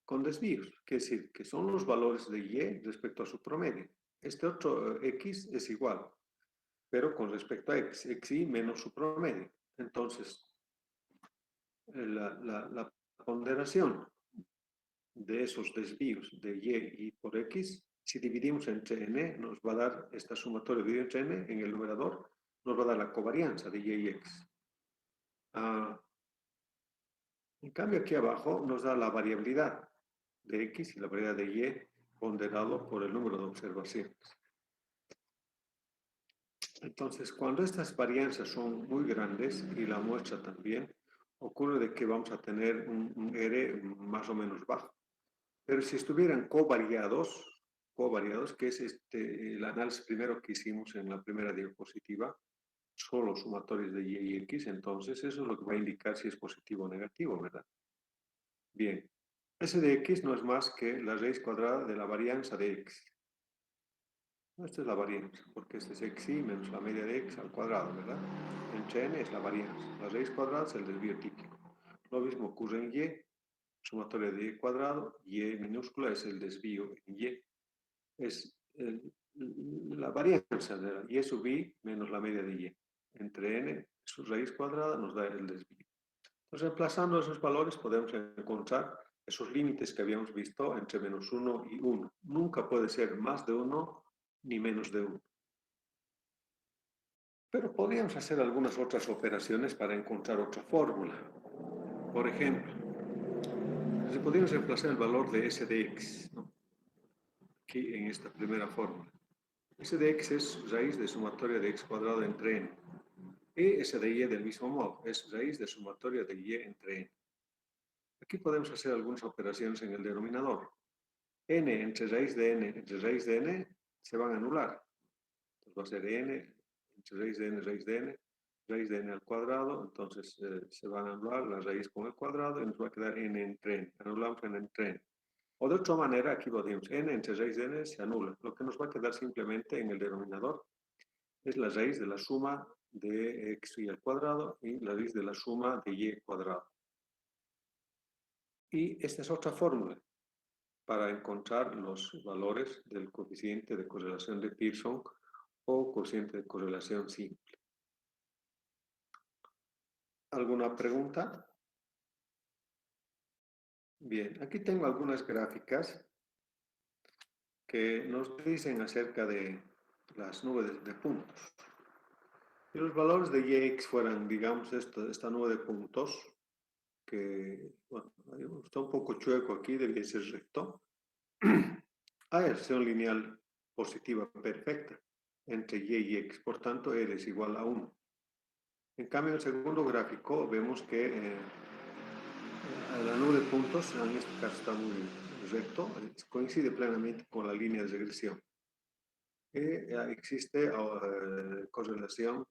con desvíos, quiere decir que son los valores de Y respecto a su promedio. Este otro X es igual, pero con respecto a X, XY menos su promedio. Entonces, la ponderación de esos desvíos de Y por X, si dividimos entre N, nos va a dar esta sumatoria dividida entre N en el numerador, nos va a dar la covarianza de Y y X. En cambio, aquí abajo nos da la variabilidad de X y la variabilidad de Y ponderado por el número de observaciones. Entonces, cuando estas varianzas son muy grandes y la muestra también, ocurre de que vamos a tener un R más o menos bajo. Pero si estuvieran covariados, que es el análisis primero que hicimos en la primera diapositiva, solo sumatorios de Y y X, entonces eso es lo que va a indicar si es positivo o negativo, ¿verdad? Bien, S de X no es más que la raíz cuadrada de la varianza de X. Esta es la varianza, porque este es xy menos la media de x al cuadrado, ¿verdad? Entre n es la varianza. La raíz cuadrada es el desvío típico. Lo mismo ocurre en y. sumatoria de y cuadrado, y minúscula es el desvío en y. Es la varianza de la y sub i menos la media de y. Entre n, su raíz cuadrada, nos da el desvío. Entonces, reemplazando esos valores, podemos encontrar esos límites que habíamos visto entre menos 1 y 1. Nunca puede ser más de 1 ni menos de 1. Pero podríamos hacer algunas otras operaciones para encontrar otra fórmula. Por ejemplo, si podríamos reemplazar el valor de s de x, ¿no? Aquí en esta primera fórmula. S de x es raíz de sumatoria de x cuadrado entre n. Y S de y del mismo modo, es raíz de sumatoria de y entre n. Aquí podemos hacer algunas operaciones en el denominador. N entre raíz de n entre raíz de n se van a anular. Entonces va a ser n entre raíz de n al cuadrado. Entonces se van a anular la raíz con el cuadrado y nos va a quedar n entre n. Anulamos n entre n. O de otra manera, aquí podemos n entre raíz de n se anula. Lo que nos va a quedar simplemente en el denominador es la raíz de la suma de x y al cuadrado y la raíz de la suma de y cuadrado. Y esta es otra fórmula para encontrar los valores del coeficiente de correlación de Pearson o coeficiente de correlación simple. ¿Alguna pregunta? Bien, aquí tengo algunas gráficas que nos dicen acerca de las nubes de puntos. Si los valores de Yx fueran, digamos, esta nube de puntos, que bueno, está un poco chueco aquí, debería ser recto, hay acción lineal positiva perfecta entre y y x, por tanto, R es igual a 1. En cambio, en el segundo gráfico vemos que la nube de puntos, en este caso está muy recto, coincide plenamente con la línea de regresión. Existe correlación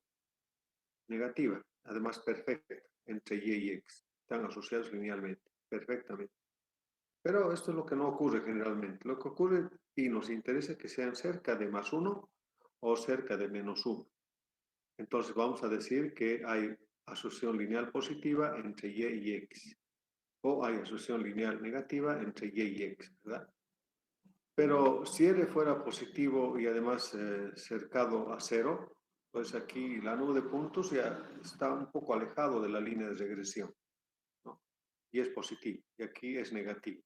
negativa, además perfecta, entre y y x. Están asociados linealmente, perfectamente. Pero esto es lo que no ocurre generalmente. Lo que ocurre y nos interesa que sean cerca de más 1 o cerca de menos 1. Entonces vamos a decir que hay asociación lineal positiva entre y y x. O hay asociación lineal negativa entre y y x, ¿verdad? Pero si R fuera positivo y además cercado a 0, pues aquí la nube de puntos ya está un poco alejado de la línea de regresión, ¿no? Y es positivo, y aquí es negativo.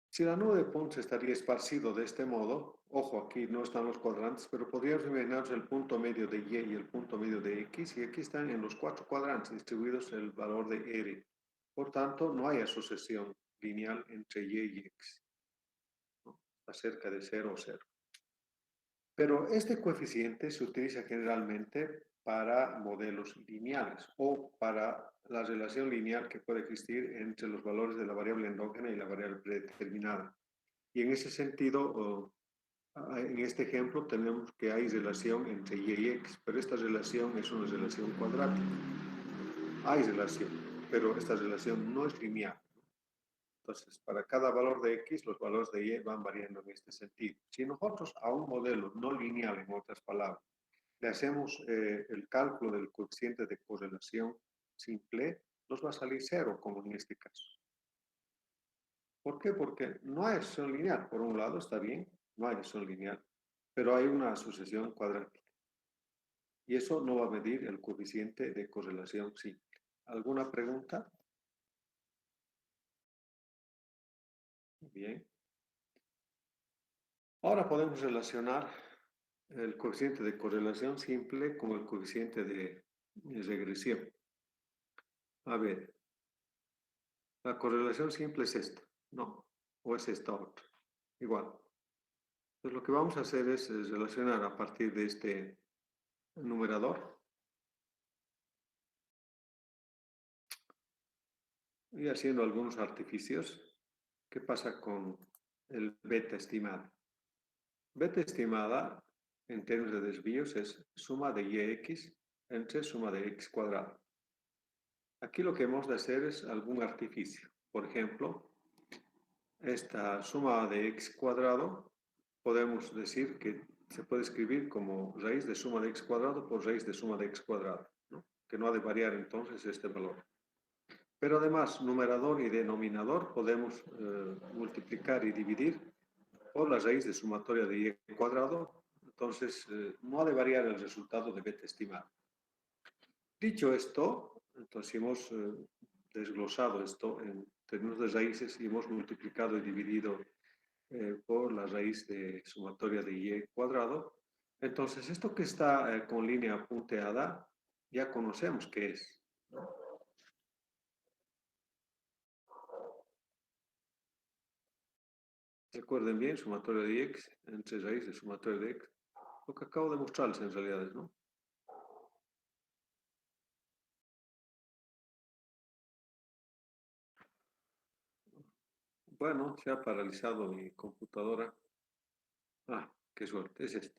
Si la nube de puntos estaría esparcido de este modo, ojo, aquí no están los cuadrantes, pero podríamos imaginarnos el punto medio de y el punto medio de x, y aquí están en los 4 cuadrantes distribuidos el valor de R. Por tanto, no hay asociación lineal entre y y x, ¿no? Está cerca de 0 o 0. Pero este coeficiente se utiliza generalmente para modelos lineales o para la relación lineal que puede existir entre los valores de la variable endógena y la variable predeterminada. Y en ese sentido, en este ejemplo tenemos que hay relación entre y y x, pero esta relación es una relación cuadrática. Hay relación, pero esta relación no es lineal. Entonces, para cada valor de x, los valores de y van variando en este sentido. Si nosotros a un modelo no lineal, en otras palabras, le hacemos el cálculo del coeficiente de correlación simple, nos va a salir 0, como en este caso. ¿Por qué? Porque no hay asociación lineal. Por un lado está bien, no hay asociación lineal, pero hay una asociación cuadrática. Y eso no va a medir el coeficiente de correlación simple. ¿Alguna pregunta? Bien. Ahora podemos relacionar el coeficiente de correlación simple con el coeficiente de regresión. A ver, la correlación simple es esta, no, o es esta otra, igual. Entonces lo que vamos a hacer es relacionar a partir de este numerador y haciendo algunos artificios. ¿Qué pasa con el beta estimado? Beta estimada en términos de desvíos es suma de yx entre suma de x cuadrado. Aquí lo que hemos de hacer es algún artificio. Por ejemplo, esta suma de x cuadrado podemos decir que se puede escribir como raíz de suma de x cuadrado por raíz de suma de x cuadrado, ¿no? Que no ha de variar entonces este valor. Pero además, numerador y denominador podemos multiplicar y dividir por la raíz de sumatoria de y cuadrado. Entonces, no ha de variar el resultado de beta estimado. Dicho esto, entonces hemos desglosado esto en términos de raíces y hemos multiplicado y dividido por la raíz de sumatoria de y cuadrado. Entonces, esto que está con línea punteada, ya conocemos qué es. Recuerden bien, sumatoria de x entre raíz de sumatoria de x. Lo que acabo de mostrarles en realidad, ¿no? Bueno, se ha paralizado mi computadora. Ah, qué suerte, es este.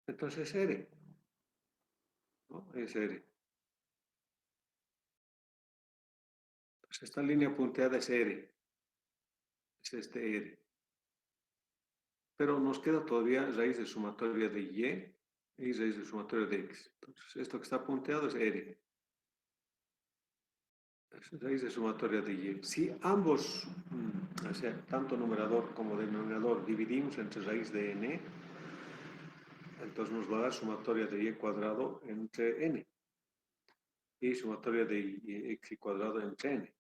Entonces R, ¿no? Es R. Pues esta línea punteada es R, es este R. Pero nos queda todavía raíz de sumatoria de y raíz de sumatoria de x. Entonces, esto que está punteado es R. Es raíz de sumatoria de y. Si ambos, o sea, tanto numerador como denominador, dividimos entre raíz de n, entonces nos va a dar sumatoria de y cuadrado entre n y sumatoria de x cuadrado entre n.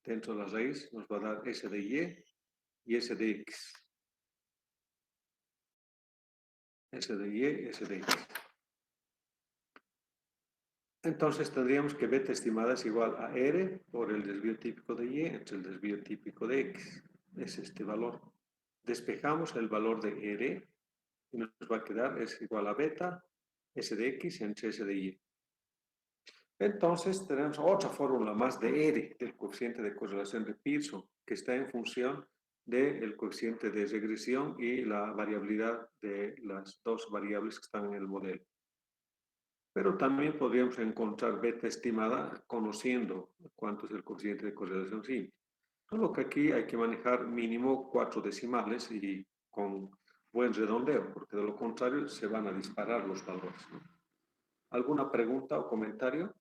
Dentro de la raíz nos va a dar s de y s de x. S de y, s de x. Entonces tendríamos que beta estimada es igual a R por el desvío típico de Y entre el desvío típico de X. Es este valor. Despejamos el valor de R y nos va a quedar es igual a beta S de X entre S de Y. Entonces tenemos otra fórmula más de R, del coeficiente de correlación de Pearson, que está en función del coeficiente de regresión y la variabilidad de las dos variables que están en el modelo. Pero también podríamos encontrar beta estimada conociendo cuánto es el coeficiente de correlación simple. Solo que aquí hay que manejar mínimo 4 decimales y con buen redondeo, porque de lo contrario se van a disparar los valores, ¿no? ¿Alguna pregunta o comentario?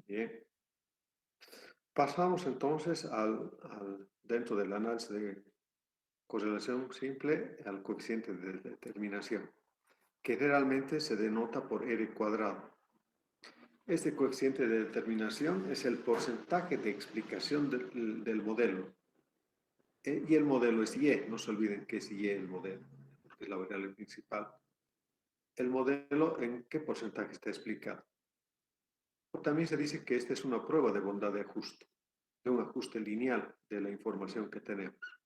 Bien. Pasamos entonces dentro del análisis de correlación simple al coeficiente de determinación, que generalmente se denota por R cuadrado. Este coeficiente de determinación es el porcentaje de explicación del modelo. Y el modelo es Y, no se olviden que es Y el modelo, porque es la variable principal. El modelo, ¿en qué porcentaje está explicado? También se dice que esta es una prueba de bondad de ajuste, de un ajuste lineal de la información que tenemos.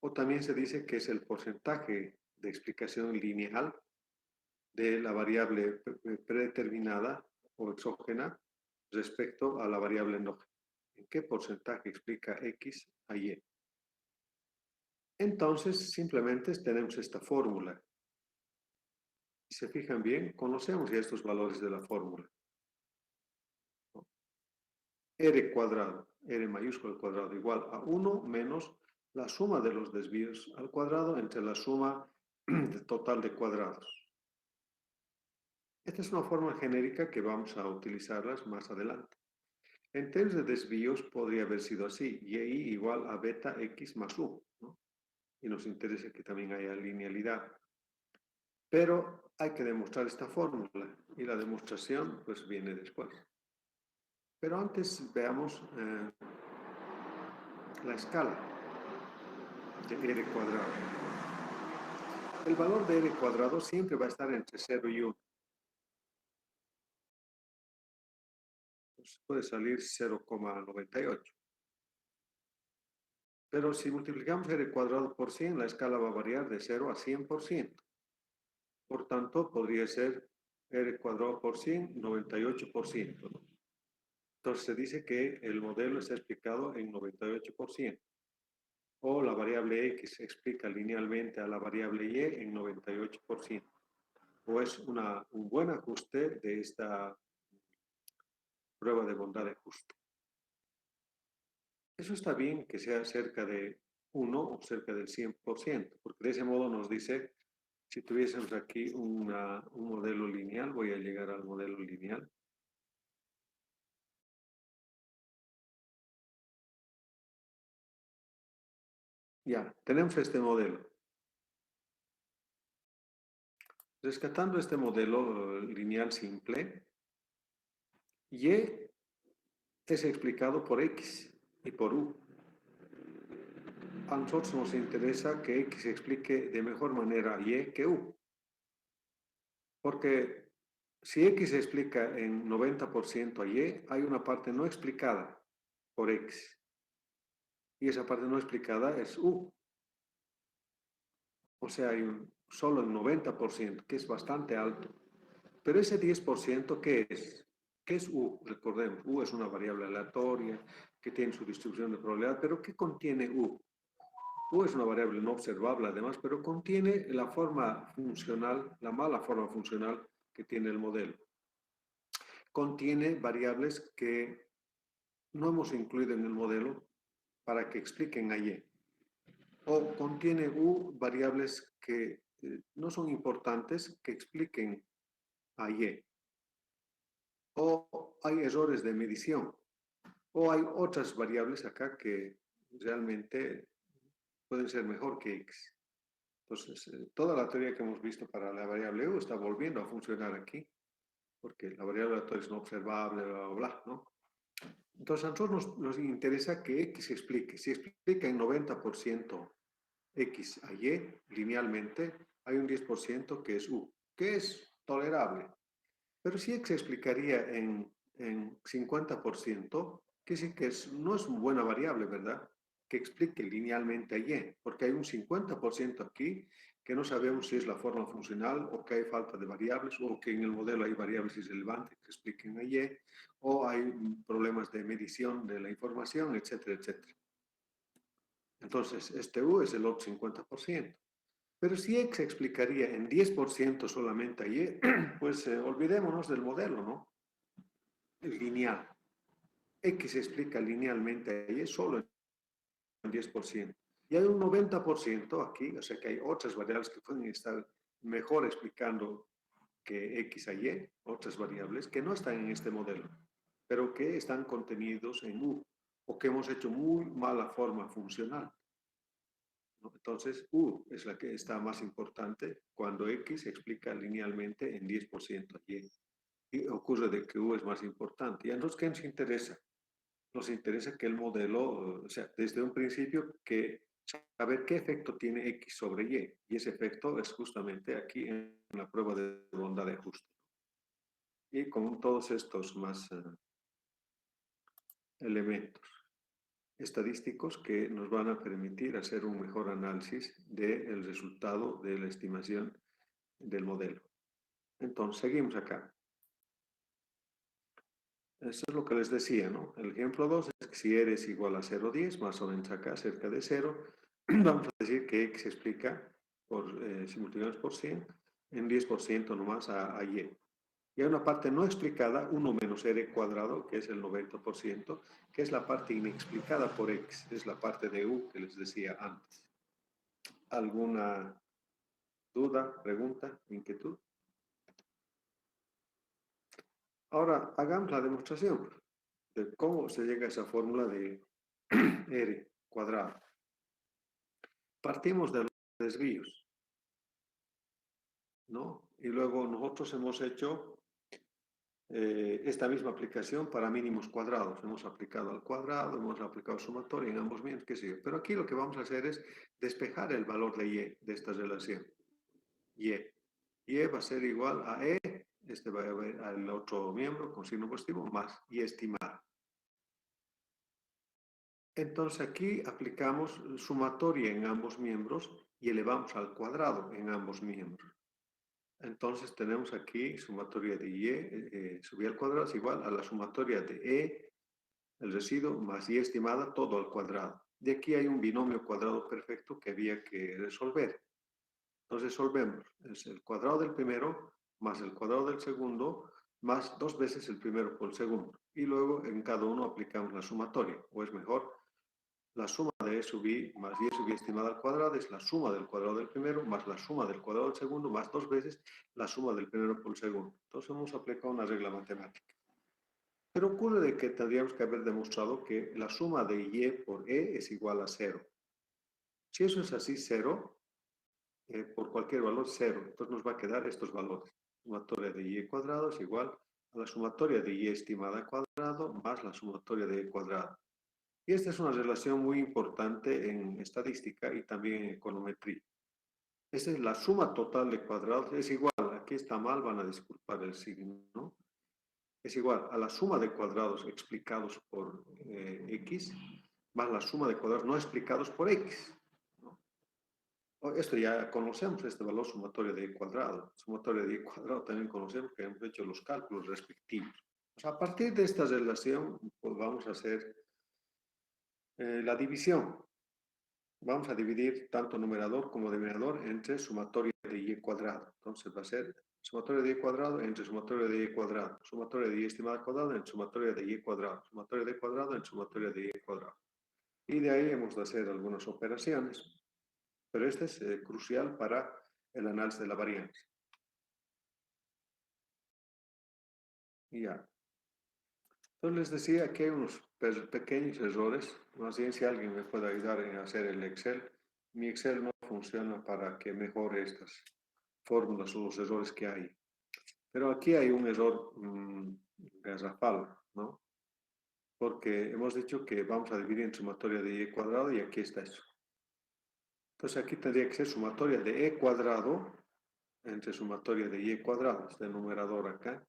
O también se dice que es el porcentaje de explicación lineal de la variable predeterminada o exógena respecto a la variable endógena. ¿En qué porcentaje explica X a Y? Entonces, simplemente tenemos esta fórmula. Si se fijan bien, conocemos ya estos valores de la fórmula. R cuadrado, R mayúscula al cuadrado igual a 1 menos la suma de los desvíos al cuadrado entre la suma total de cuadrados. Esta es una forma genérica que vamos a utilizarlas más adelante. En términos de desvíos podría haber sido así, y igual a beta x más 1, ¿no? Y nos interesa que también haya linealidad. Pero hay que demostrar esta fórmula y la demostración pues viene después. Pero antes veamos la escala de r cuadrado. El valor de r cuadrado siempre va a estar entre 0 y 1. Pues puede salir 0,98. Pero si multiplicamos r cuadrado por 100, la escala va a variar de 0 a 100%. Por tanto, podría ser r cuadrado por 100, 98%, ¿no? Entonces se dice que el modelo está explicado en 98%. O la variable x explica linealmente a la variable y en 98%. O es un buen ajuste de esta prueba de bondad de ajuste. Eso está bien que sea cerca de 1 o cerca del 100%, porque de ese modo nos dice Si tuviésemos aquí un modelo lineal, voy a llegar al modelo lineal. Ya, tenemos este modelo. Rescatando este modelo lineal simple, Y es explicado por X y por U. A nosotros nos interesa que X explique de mejor manera Y que U. Porque si X explica en 90% a Y, hay una parte no explicada por X. Y esa parte no explicada es U. O sea, hay solo el 90%, que es bastante alto. Pero ese 10%, ¿qué es? ¿Qué es U? Recordemos, U es una variable aleatoria que tiene su distribución de probabilidad, pero ¿qué contiene U? U es una variable no observable además, pero contiene la forma funcional, la mala forma funcional que tiene el modelo. Contiene variables que no hemos incluido en el modelo para que expliquen a Y. O contiene U variables que no son importantes que expliquen a Y. O hay errores de medición. O hay otras variables acá que realmente pueden ser mejor que X. Entonces, toda la teoría que hemos visto para la variable U está volviendo a funcionar aquí, porque la variable aleatoria es no observable, bla, bla, bla, ¿no? Entonces, a nosotros nos interesa que X explique. Si explica en 90% X a Y linealmente, hay un 10% que es U, que es tolerable. Pero si X explicaría en 50%, que sí que no es una buena variable, ¿verdad? Que explique linealmente a Y, porque hay un 50% aquí que no sabemos si es la forma funcional o que hay falta de variables o que en el modelo hay variables irrelevantes que expliquen a Y o hay problemas de medición de la información, etcétera, etcétera. Entonces, este U es el otro 50%. Pero si X explicaría en 10% solamente a Y, pues olvidémonos del modelo, ¿no? El lineal. X explica linealmente a Y solo en 10%. Y hay un 90% aquí, o sea que hay otras variables que pueden estar mejor explicando que X a Y, otras variables que no están en este modelo, pero que están contenidos en U, o que hemos hecho muy mala forma funcional. Entonces, U es la que está más importante cuando X explica linealmente en 10% Y. Y ocurre de que U es más importante. ¿Y a nosotros qué nos interesa? Nos interesa que el modelo, o sea, desde un principio, que saber qué efecto tiene X sobre Y. Y ese efecto es justamente aquí en la prueba de bondad de ajuste. Y con todos estos más elementos estadísticos que nos van a permitir hacer un mejor análisis del resultado de la estimación del modelo. Entonces, seguimos acá. Eso es lo que les decía, ¿no? El ejemplo 2 es que si eres igual a 0,10, más o menos acá, cerca de 0, vamos a decir que X explica, si multiplicamos por 100, en 10% nomás a Y. Y hay una parte no explicada, 1 menos R cuadrado, que es el 90%, que es la parte inexplicada por X, es la parte de U que les decía antes. ¿Alguna duda, pregunta, inquietud? Ahora, hagamos la demostración de cómo se llega a esa fórmula de R cuadrado. Partimos de los desvíos, ¿no? Y luego nosotros hemos hecho esta misma aplicación para mínimos cuadrados. Hemos aplicado al cuadrado, hemos aplicado sumatoria en ambos mínimos, qué sé yo. Pero aquí lo que vamos a hacer es despejar el valor de Y, de esta relación. Y. Y va a ser igual a E, este va a ver al otro miembro con signo positivo, más Y estimada. Entonces aquí aplicamos sumatoria en ambos miembros y elevamos al cuadrado en ambos miembros. Entonces tenemos aquí sumatoria de Y, subir al cuadrado es igual a la sumatoria de E, el residuo, más Y estimada, todo al cuadrado. De aquí hay un binomio cuadrado perfecto que había que resolver. Entonces resolvemos, es el cuadrado del primero más el cuadrado del segundo más 2 veces el primero por el segundo. Y luego en cada uno aplicamos la sumatoria, o es mejor, la suma de e sub i más y sub i estimada al cuadrado es la suma del cuadrado del primero más la suma del cuadrado del segundo más 2 veces la suma del primero por el segundo. Entonces hemos aplicado una regla matemática. Pero ocurre de que tendríamos que haber demostrado que la suma de y por e es igual a 0. Si eso es así, 0, por cualquier valor 0. Entonces nos va a quedar estos valores. Sumatoria de y cuadrado es igual a la sumatoria de y estimada al cuadrado más la sumatoria de e cuadrado. Y esta es una relación muy importante en estadística y también en econometría. Esta es la suma total de cuadrados, es igual, aquí está mal, van a disculpar el signo, ¿no? Es igual a la suma de cuadrados explicados por x más la suma de cuadrados no explicados por x, ¿no? Esto ya conocemos, este valor sumatorio de y cuadrado. Sumatorio de y cuadrado también conocemos que hemos hecho los cálculos respectivos. O sea, a partir de esta relación, pues vamos a hacer la división. Vamos a dividir tanto numerador como denominador entre sumatoria de y cuadrado. Entonces va a ser sumatoria de y cuadrado entre sumatoria de y cuadrado, sumatoria de y estimada al cuadrado entre sumatoria de y cuadrado, sumatoria de y cuadrado entre sumatoria de y cuadrado. Y de ahí hemos de hacer algunas operaciones. Pero este es crucial para el análisis de la varianza. Y ya. Entonces les decía que hay unos pequeños errores. Más bien si alguien me puede ayudar en hacer el Excel. Mi Excel no funciona para que mejore estas fórmulas o los errores que hay. Pero aquí hay un error garrafal, ¿no? Porque hemos dicho que vamos a dividir en sumatoria de y cuadrado y aquí está eso. Entonces aquí tendría que ser sumatoria de e cuadrado entre sumatoria de y cuadrado, este numerador acá,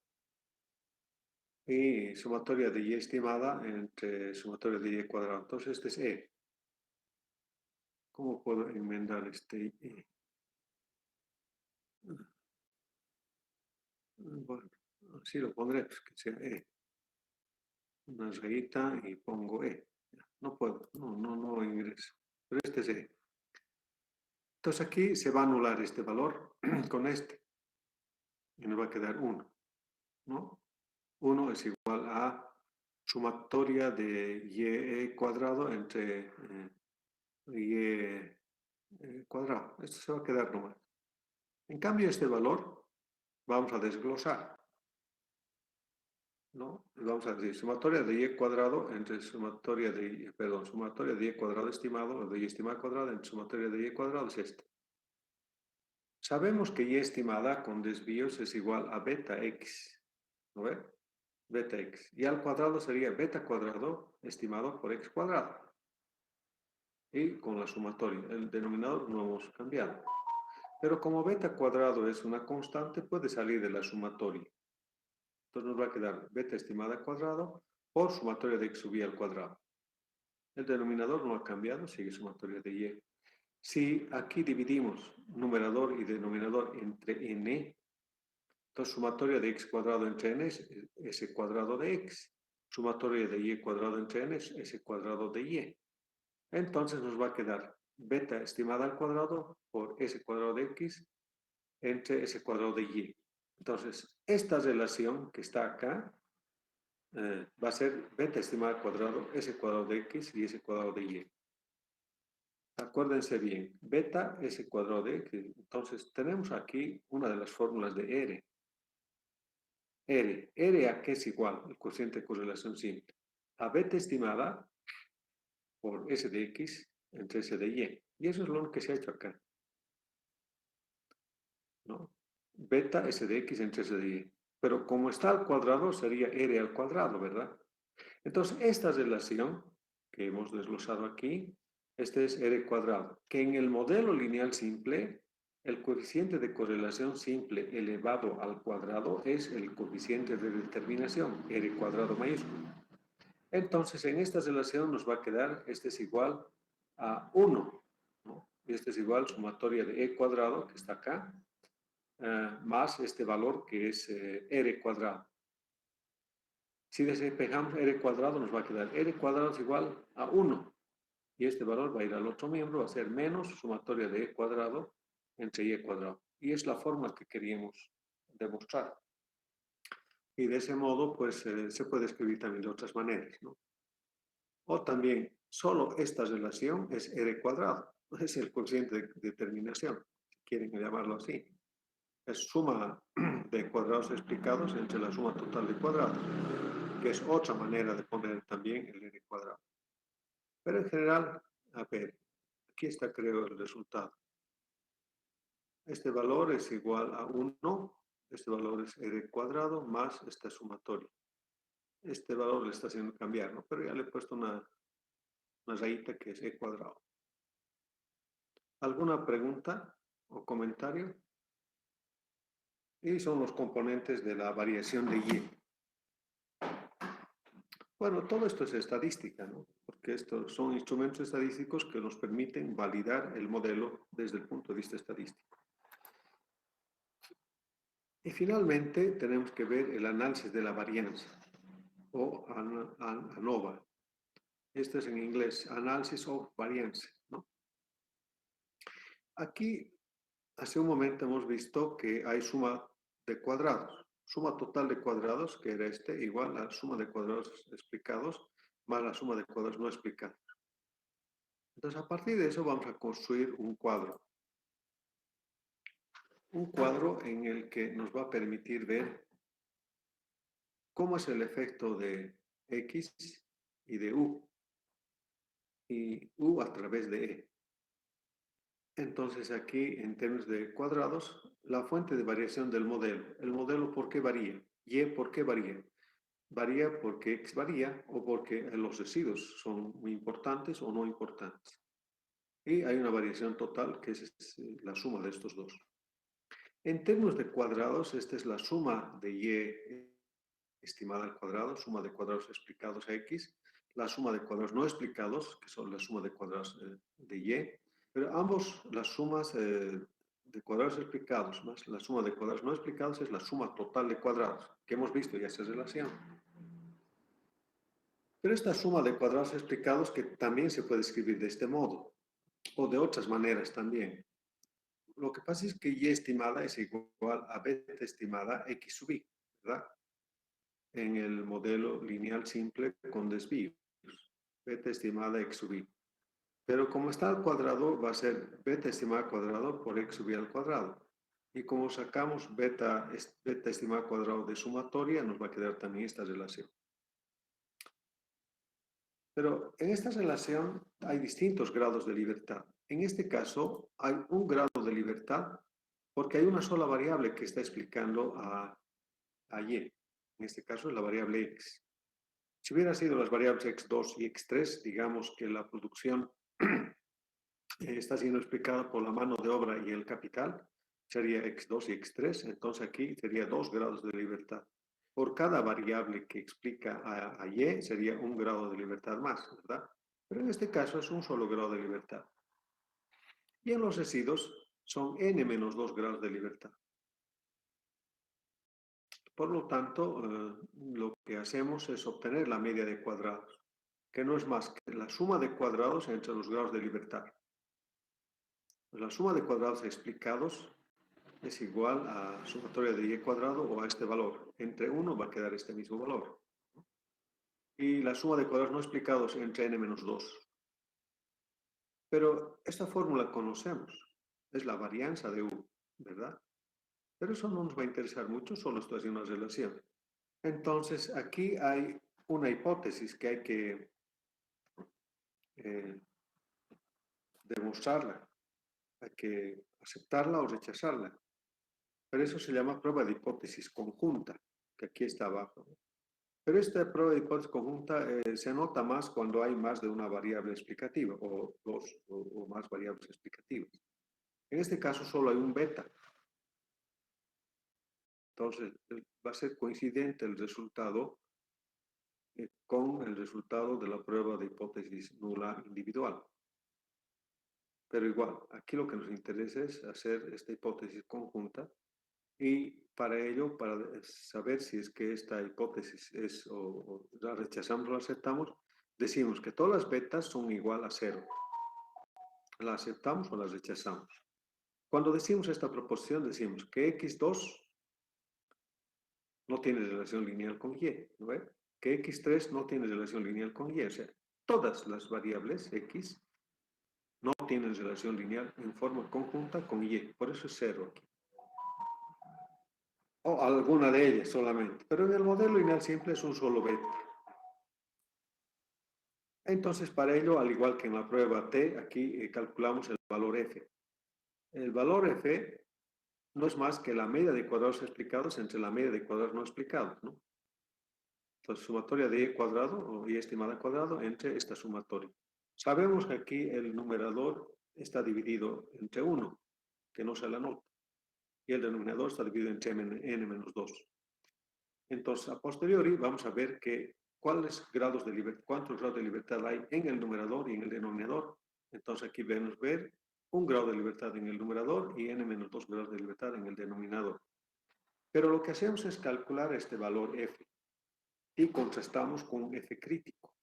y sumatoria de y estimada entre sumatoria de y cuadrado. Entonces este es e. ¿Cómo puedo enmendar este e? Bueno, así lo pondré, pues que sea e. Una rayita y pongo e. No puedo, no ingreso. Pero este es e. Entonces aquí se va a anular este valor con este. Y nos va a quedar 1, ¿no? 1 es igual a sumatoria de y cuadrado entre y cuadrado. Esto se va a quedar nomás. En cambio, este valor vamos a desglosar, ¿no? Vamos a decir sumatoria de y cuadrado entre sumatoria de y cuadrado estimado o de y estimada cuadrada entre sumatoria de y cuadrado es este. Sabemos que y estimada con desvíos es igual a beta x, ¿no ve? Beta x. Y al cuadrado sería beta cuadrado estimado por x cuadrado. Y con la sumatoria, el denominador no hemos cambiado. Pero como beta cuadrado es una constante, puede salir de la sumatoria. Entonces nos va a quedar beta estimada al cuadrado por sumatoria de x sub i al cuadrado. El denominador no ha cambiado, sigue sumatoria de y. Si aquí dividimos numerador y denominador entre n, entonces sumatoria de x cuadrado entre n es s cuadrado de x. Sumatoria de y cuadrado entre n es s cuadrado de y. Entonces nos va a quedar beta estimada al cuadrado por s cuadrado de x entre s cuadrado de y. Entonces, esta relación que está acá va a ser beta estimada al cuadrado, s cuadrado de x y s cuadrado de y. Acuérdense bien, beta s cuadrado de x. Entonces, tenemos aquí una de las fórmulas de R. R a qué es igual, el cociente de correlación simple, a beta estimada por s de x entre s de y. Y eso es lo que se ha hecho acá, ¿no? Beta s de x entre s de y. Pero como está al cuadrado, sería R al cuadrado, ¿verdad? Entonces, esta relación que hemos desglosado aquí, este es R cuadrado, que en el modelo lineal simple, el coeficiente de correlación simple elevado al cuadrado es el coeficiente de determinación, R cuadrado mayúsculo. Entonces, en esta relación nos va a quedar, este es igual a 1, ¿no? Y este es igual sumatoria de E cuadrado, que está acá, más este valor que es R cuadrado. Si despejamos R cuadrado, nos va a quedar R cuadrado es igual a 1. Y este valor va a ir al otro miembro, va a ser menos sumatoria de E cuadrado entre Y cuadrado. Y es la forma que queríamos demostrar. Y de ese modo, pues, se puede escribir también de otras maneras, ¿no? O también, solo esta relación es R cuadrado, es el coeficiente de determinación, si quieren llamarlo así. Es suma de cuadrados explicados entre la suma total de cuadrados, que es otra manera de poner también el R cuadrado. Pero en general, a ver, aquí está creo el resultado. Este valor es igual a 1, este valor es R cuadrado más esta sumatoria. Este valor le está haciendo cambiar, ¿no? Pero ya le he puesto una rayita que es E cuadrado. ¿Alguna pregunta o comentario? Y son los componentes de la variación de Y. Bueno, todo esto es estadística, ¿no? Porque estos son instrumentos estadísticos que nos permiten validar el modelo desde el punto de vista estadístico. Y finalmente tenemos que ver el análisis de la varianza o ANOVA. Esto es en inglés, Analysis of Variance, ¿no? Aquí, hace un momento hemos visto que hay suma de cuadrados. Suma total de cuadrados, que era igual a la suma de cuadrados explicados más la suma de cuadrados no explicados. Entonces, a partir de eso vamos a construir un cuadro. Un cuadro en el que nos va a permitir ver cómo es el efecto de X y de U. Y U a través de E. Entonces aquí, en términos de cuadrados, la fuente de variación del modelo. ¿El modelo por qué varía? ¿Y por qué varía? Varía porque X varía o porque los residuos son muy importantes o no importantes. Y hay una variación total que es la suma de estos dos. En términos de cuadrados, esta es la suma de Y estimada al cuadrado, suma de cuadrados explicados a X, la suma de cuadrados no explicados, que son la suma de cuadrados de Y, pero ambos las sumas de cuadrados explicados más la suma de cuadrados no explicados es la suma total de cuadrados, que hemos visto ya esa relación. Pero esta suma de cuadrados explicados que también se puede escribir de este modo, o de otras maneras también. Lo que pasa es que Y estimada es igual a beta estimada X sub Y, ¿verdad? En el modelo lineal simple con desvíos, beta estimada X sub Y. Pero como está al cuadrado, va a ser beta estimada al cuadrado por X sub Y al cuadrado. Y como sacamos beta estimada al cuadrado de sumatoria, nos va a quedar también esta relación. Pero en esta relación hay distintos grados de libertad. En este caso, hay un grado de libertad porque hay una sola variable que está explicando a Y. En este caso es la variable X. Si hubiera sido las variables X2 y X3, digamos que la producción está siendo explicada por la mano de obra y el capital, sería X2 y X3, entonces aquí sería 2 grados de libertad. Por cada variable que explica a Y sería un grado de libertad más, ¿verdad? Pero en este caso es un solo grado de libertad. Y en los residuos son n menos 2 grados de libertad. Por lo tanto, lo que hacemos es obtener la media de cuadrados, que no es más que la suma de cuadrados entre los grados de libertad. Pues la suma de cuadrados explicados es igual a sumatoria de Y cuadrado o a este valor. Entre 1 va a quedar este mismo valor. Y la suma de cuadrados no explicados entre n menos 2. Pero esta fórmula conocemos, es la varianza de U, ¿verdad? Pero eso no nos va a interesar mucho, solo estoy haciendo una relación. Entonces, aquí hay una hipótesis que hay que demostrarla, hay que aceptarla o rechazarla. Pero eso se llama prueba de hipótesis conjunta, que aquí está abajo. Pero esta prueba de hipótesis conjunta se nota más cuando hay más de una variable explicativa, o dos o más variables explicativas. En este caso solo hay un beta. Entonces, va a ser coincidente el resultado con el resultado de la prueba de hipótesis nula individual. Pero igual, aquí lo que nos interesa es hacer esta hipótesis conjunta y para ello, para saber si es que esta hipótesis es o la rechazamos o la aceptamos, decimos que todas las betas son igual a 0. ¿La aceptamos o la rechazamos? Cuando decimos esta proposición, decimos que X2 no tiene relación lineal con Y, ¿no ve? Que X3 no tiene relación lineal con Y, o sea, todas las variables X no tienen relación lineal en forma conjunta con Y, por eso es 0 aquí. O alguna de ellas solamente, pero en el modelo lineal simple es un solo beta. Entonces, para ello, al igual que en la prueba T, aquí calculamos el valor F. El valor F no es más que la media de cuadrados explicados entre la media de cuadrados no explicados, ¿no? Entonces, sumatoria de Y cuadrado o Y estimada al cuadrado entre esta sumatoria. Sabemos que aquí el numerador está dividido entre 1, que no se la nota, y el denominador está dividido entre n menos 2. Entonces, a posteriori, vamos a ver cuántos grados de libertad hay en el numerador y en el denominador. Entonces, aquí vamos a ver un grado de libertad en el numerador y n menos 2 grados de libertad en el denominador. Pero lo que hacemos es calcular este valor f y contrastamos con f crítico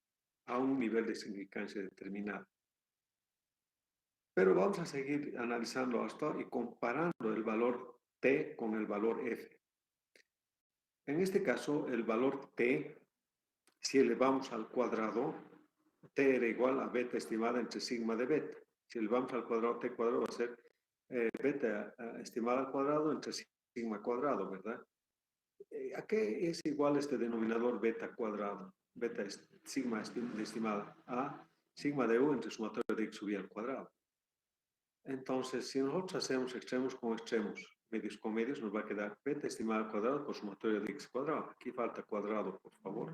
a un nivel de significancia determinado. Pero vamos a seguir analizando hasta y comparando el valor t con el valor f. En este caso, el valor t, si elevamos al cuadrado, t era igual a beta estimada entre sigma de beta. Si elevamos al cuadrado, t cuadrado va a ser beta estimada al cuadrado entre sigma cuadrado, ¿verdad? ¿A qué es igual este denominador beta cuadrado? Beta es sigma estimada a sigma de u entre sumatoria de x sub y al cuadrado. Entonces, si nosotros hacemos extremos con extremos, medios con medios, nos va a quedar beta estimada al cuadrado por sumatoria de x cuadrado. Aquí falta cuadrado, por favor.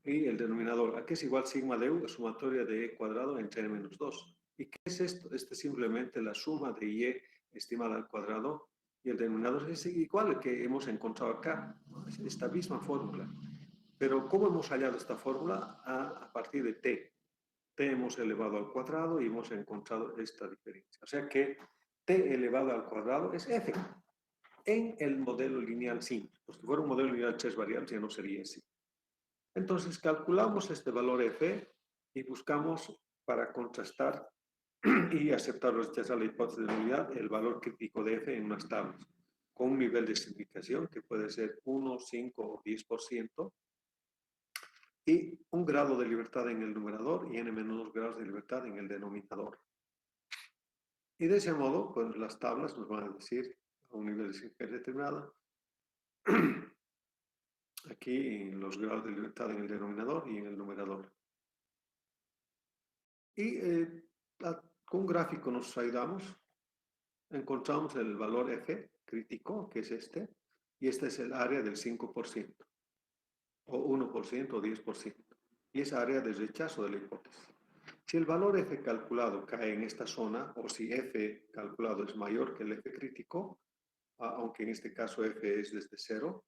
Y el denominador, aquí es igual sigma de u, sumatoria de e cuadrado entre n menos 2. ¿Y qué es esto? Este es simplemente la suma de y estimada al cuadrado, y el denominador es igual al que hemos encontrado acá, esta misma fórmula. Pero ¿cómo hemos hallado esta fórmula? A partir de t. T hemos elevado al cuadrado y hemos encontrado esta diferencia. O sea que t elevado al cuadrado es f en el modelo lineal simple. Pues si fuera un modelo lineal 3 variables ya no sería así. Entonces calculamos este valor f y buscamos para contrastar y aceptar o rechazar la hipótesis de nulidad el valor crítico de f en unas tablas con un nivel de significación que puede ser 1, 5 o 10% y un grado de libertad en el numerador y n menos 2 grados de libertad en el denominador. Y de ese modo, pues las tablas nos van a decir a un nivel de significación determinado aquí los grados de libertad en el denominador y en el numerador. Y con un gráfico nos ayudamos, encontramos el valor F crítico, que es este, y este es el área del 5%, o 1% o 10%, y es área de rechazo de la hipótesis. Si el valor F calculado cae en esta zona, o si F calculado es mayor que el F crítico, aunque en este caso F es desde 0,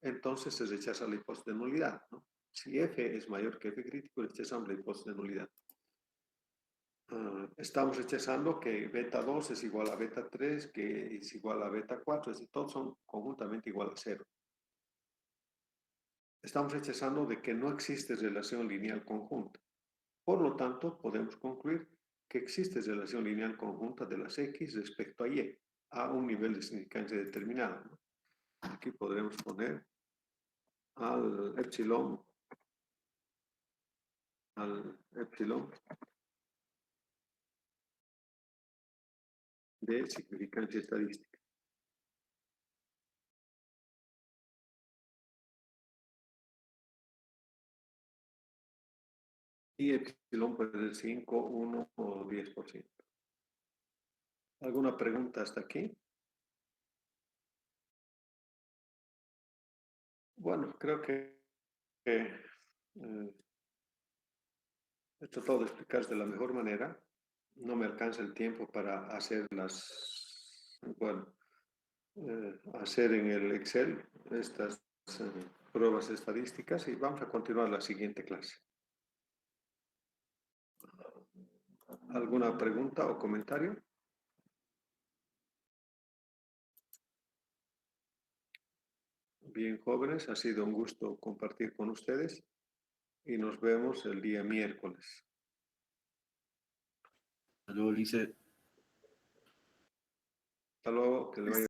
entonces se rechaza la hipótesis de nulidad, ¿no? Si F es mayor que F crítico, rechazamos la hipótesis de nulidad. Estamos rechazando que beta 2 es igual a beta 3, que es igual a beta 4, es decir, todos son conjuntamente igual a 0. Estamos rechazando de que no existe relación lineal conjunta. Por lo tanto, podemos concluir que existe relación lineal conjunta de las X respecto a Y, a un nivel de significancia determinado, ¿no? Aquí podremos poner al epsilon de significancia estadística. Y epsilon puede ser 5, 1 o 10%. ¿Alguna pregunta hasta aquí? Bueno, creo que he tratado de explicar de la mejor manera. No me alcanza el tiempo para hacer hacer en el Excel estas pruebas estadísticas y vamos a continuar la siguiente clase. ¿Alguna pregunta o comentario? Bien, jóvenes, ha sido un gusto compartir con ustedes y nos vemos el día miércoles. Hasta luego, Lice. Hasta luego, que le vaya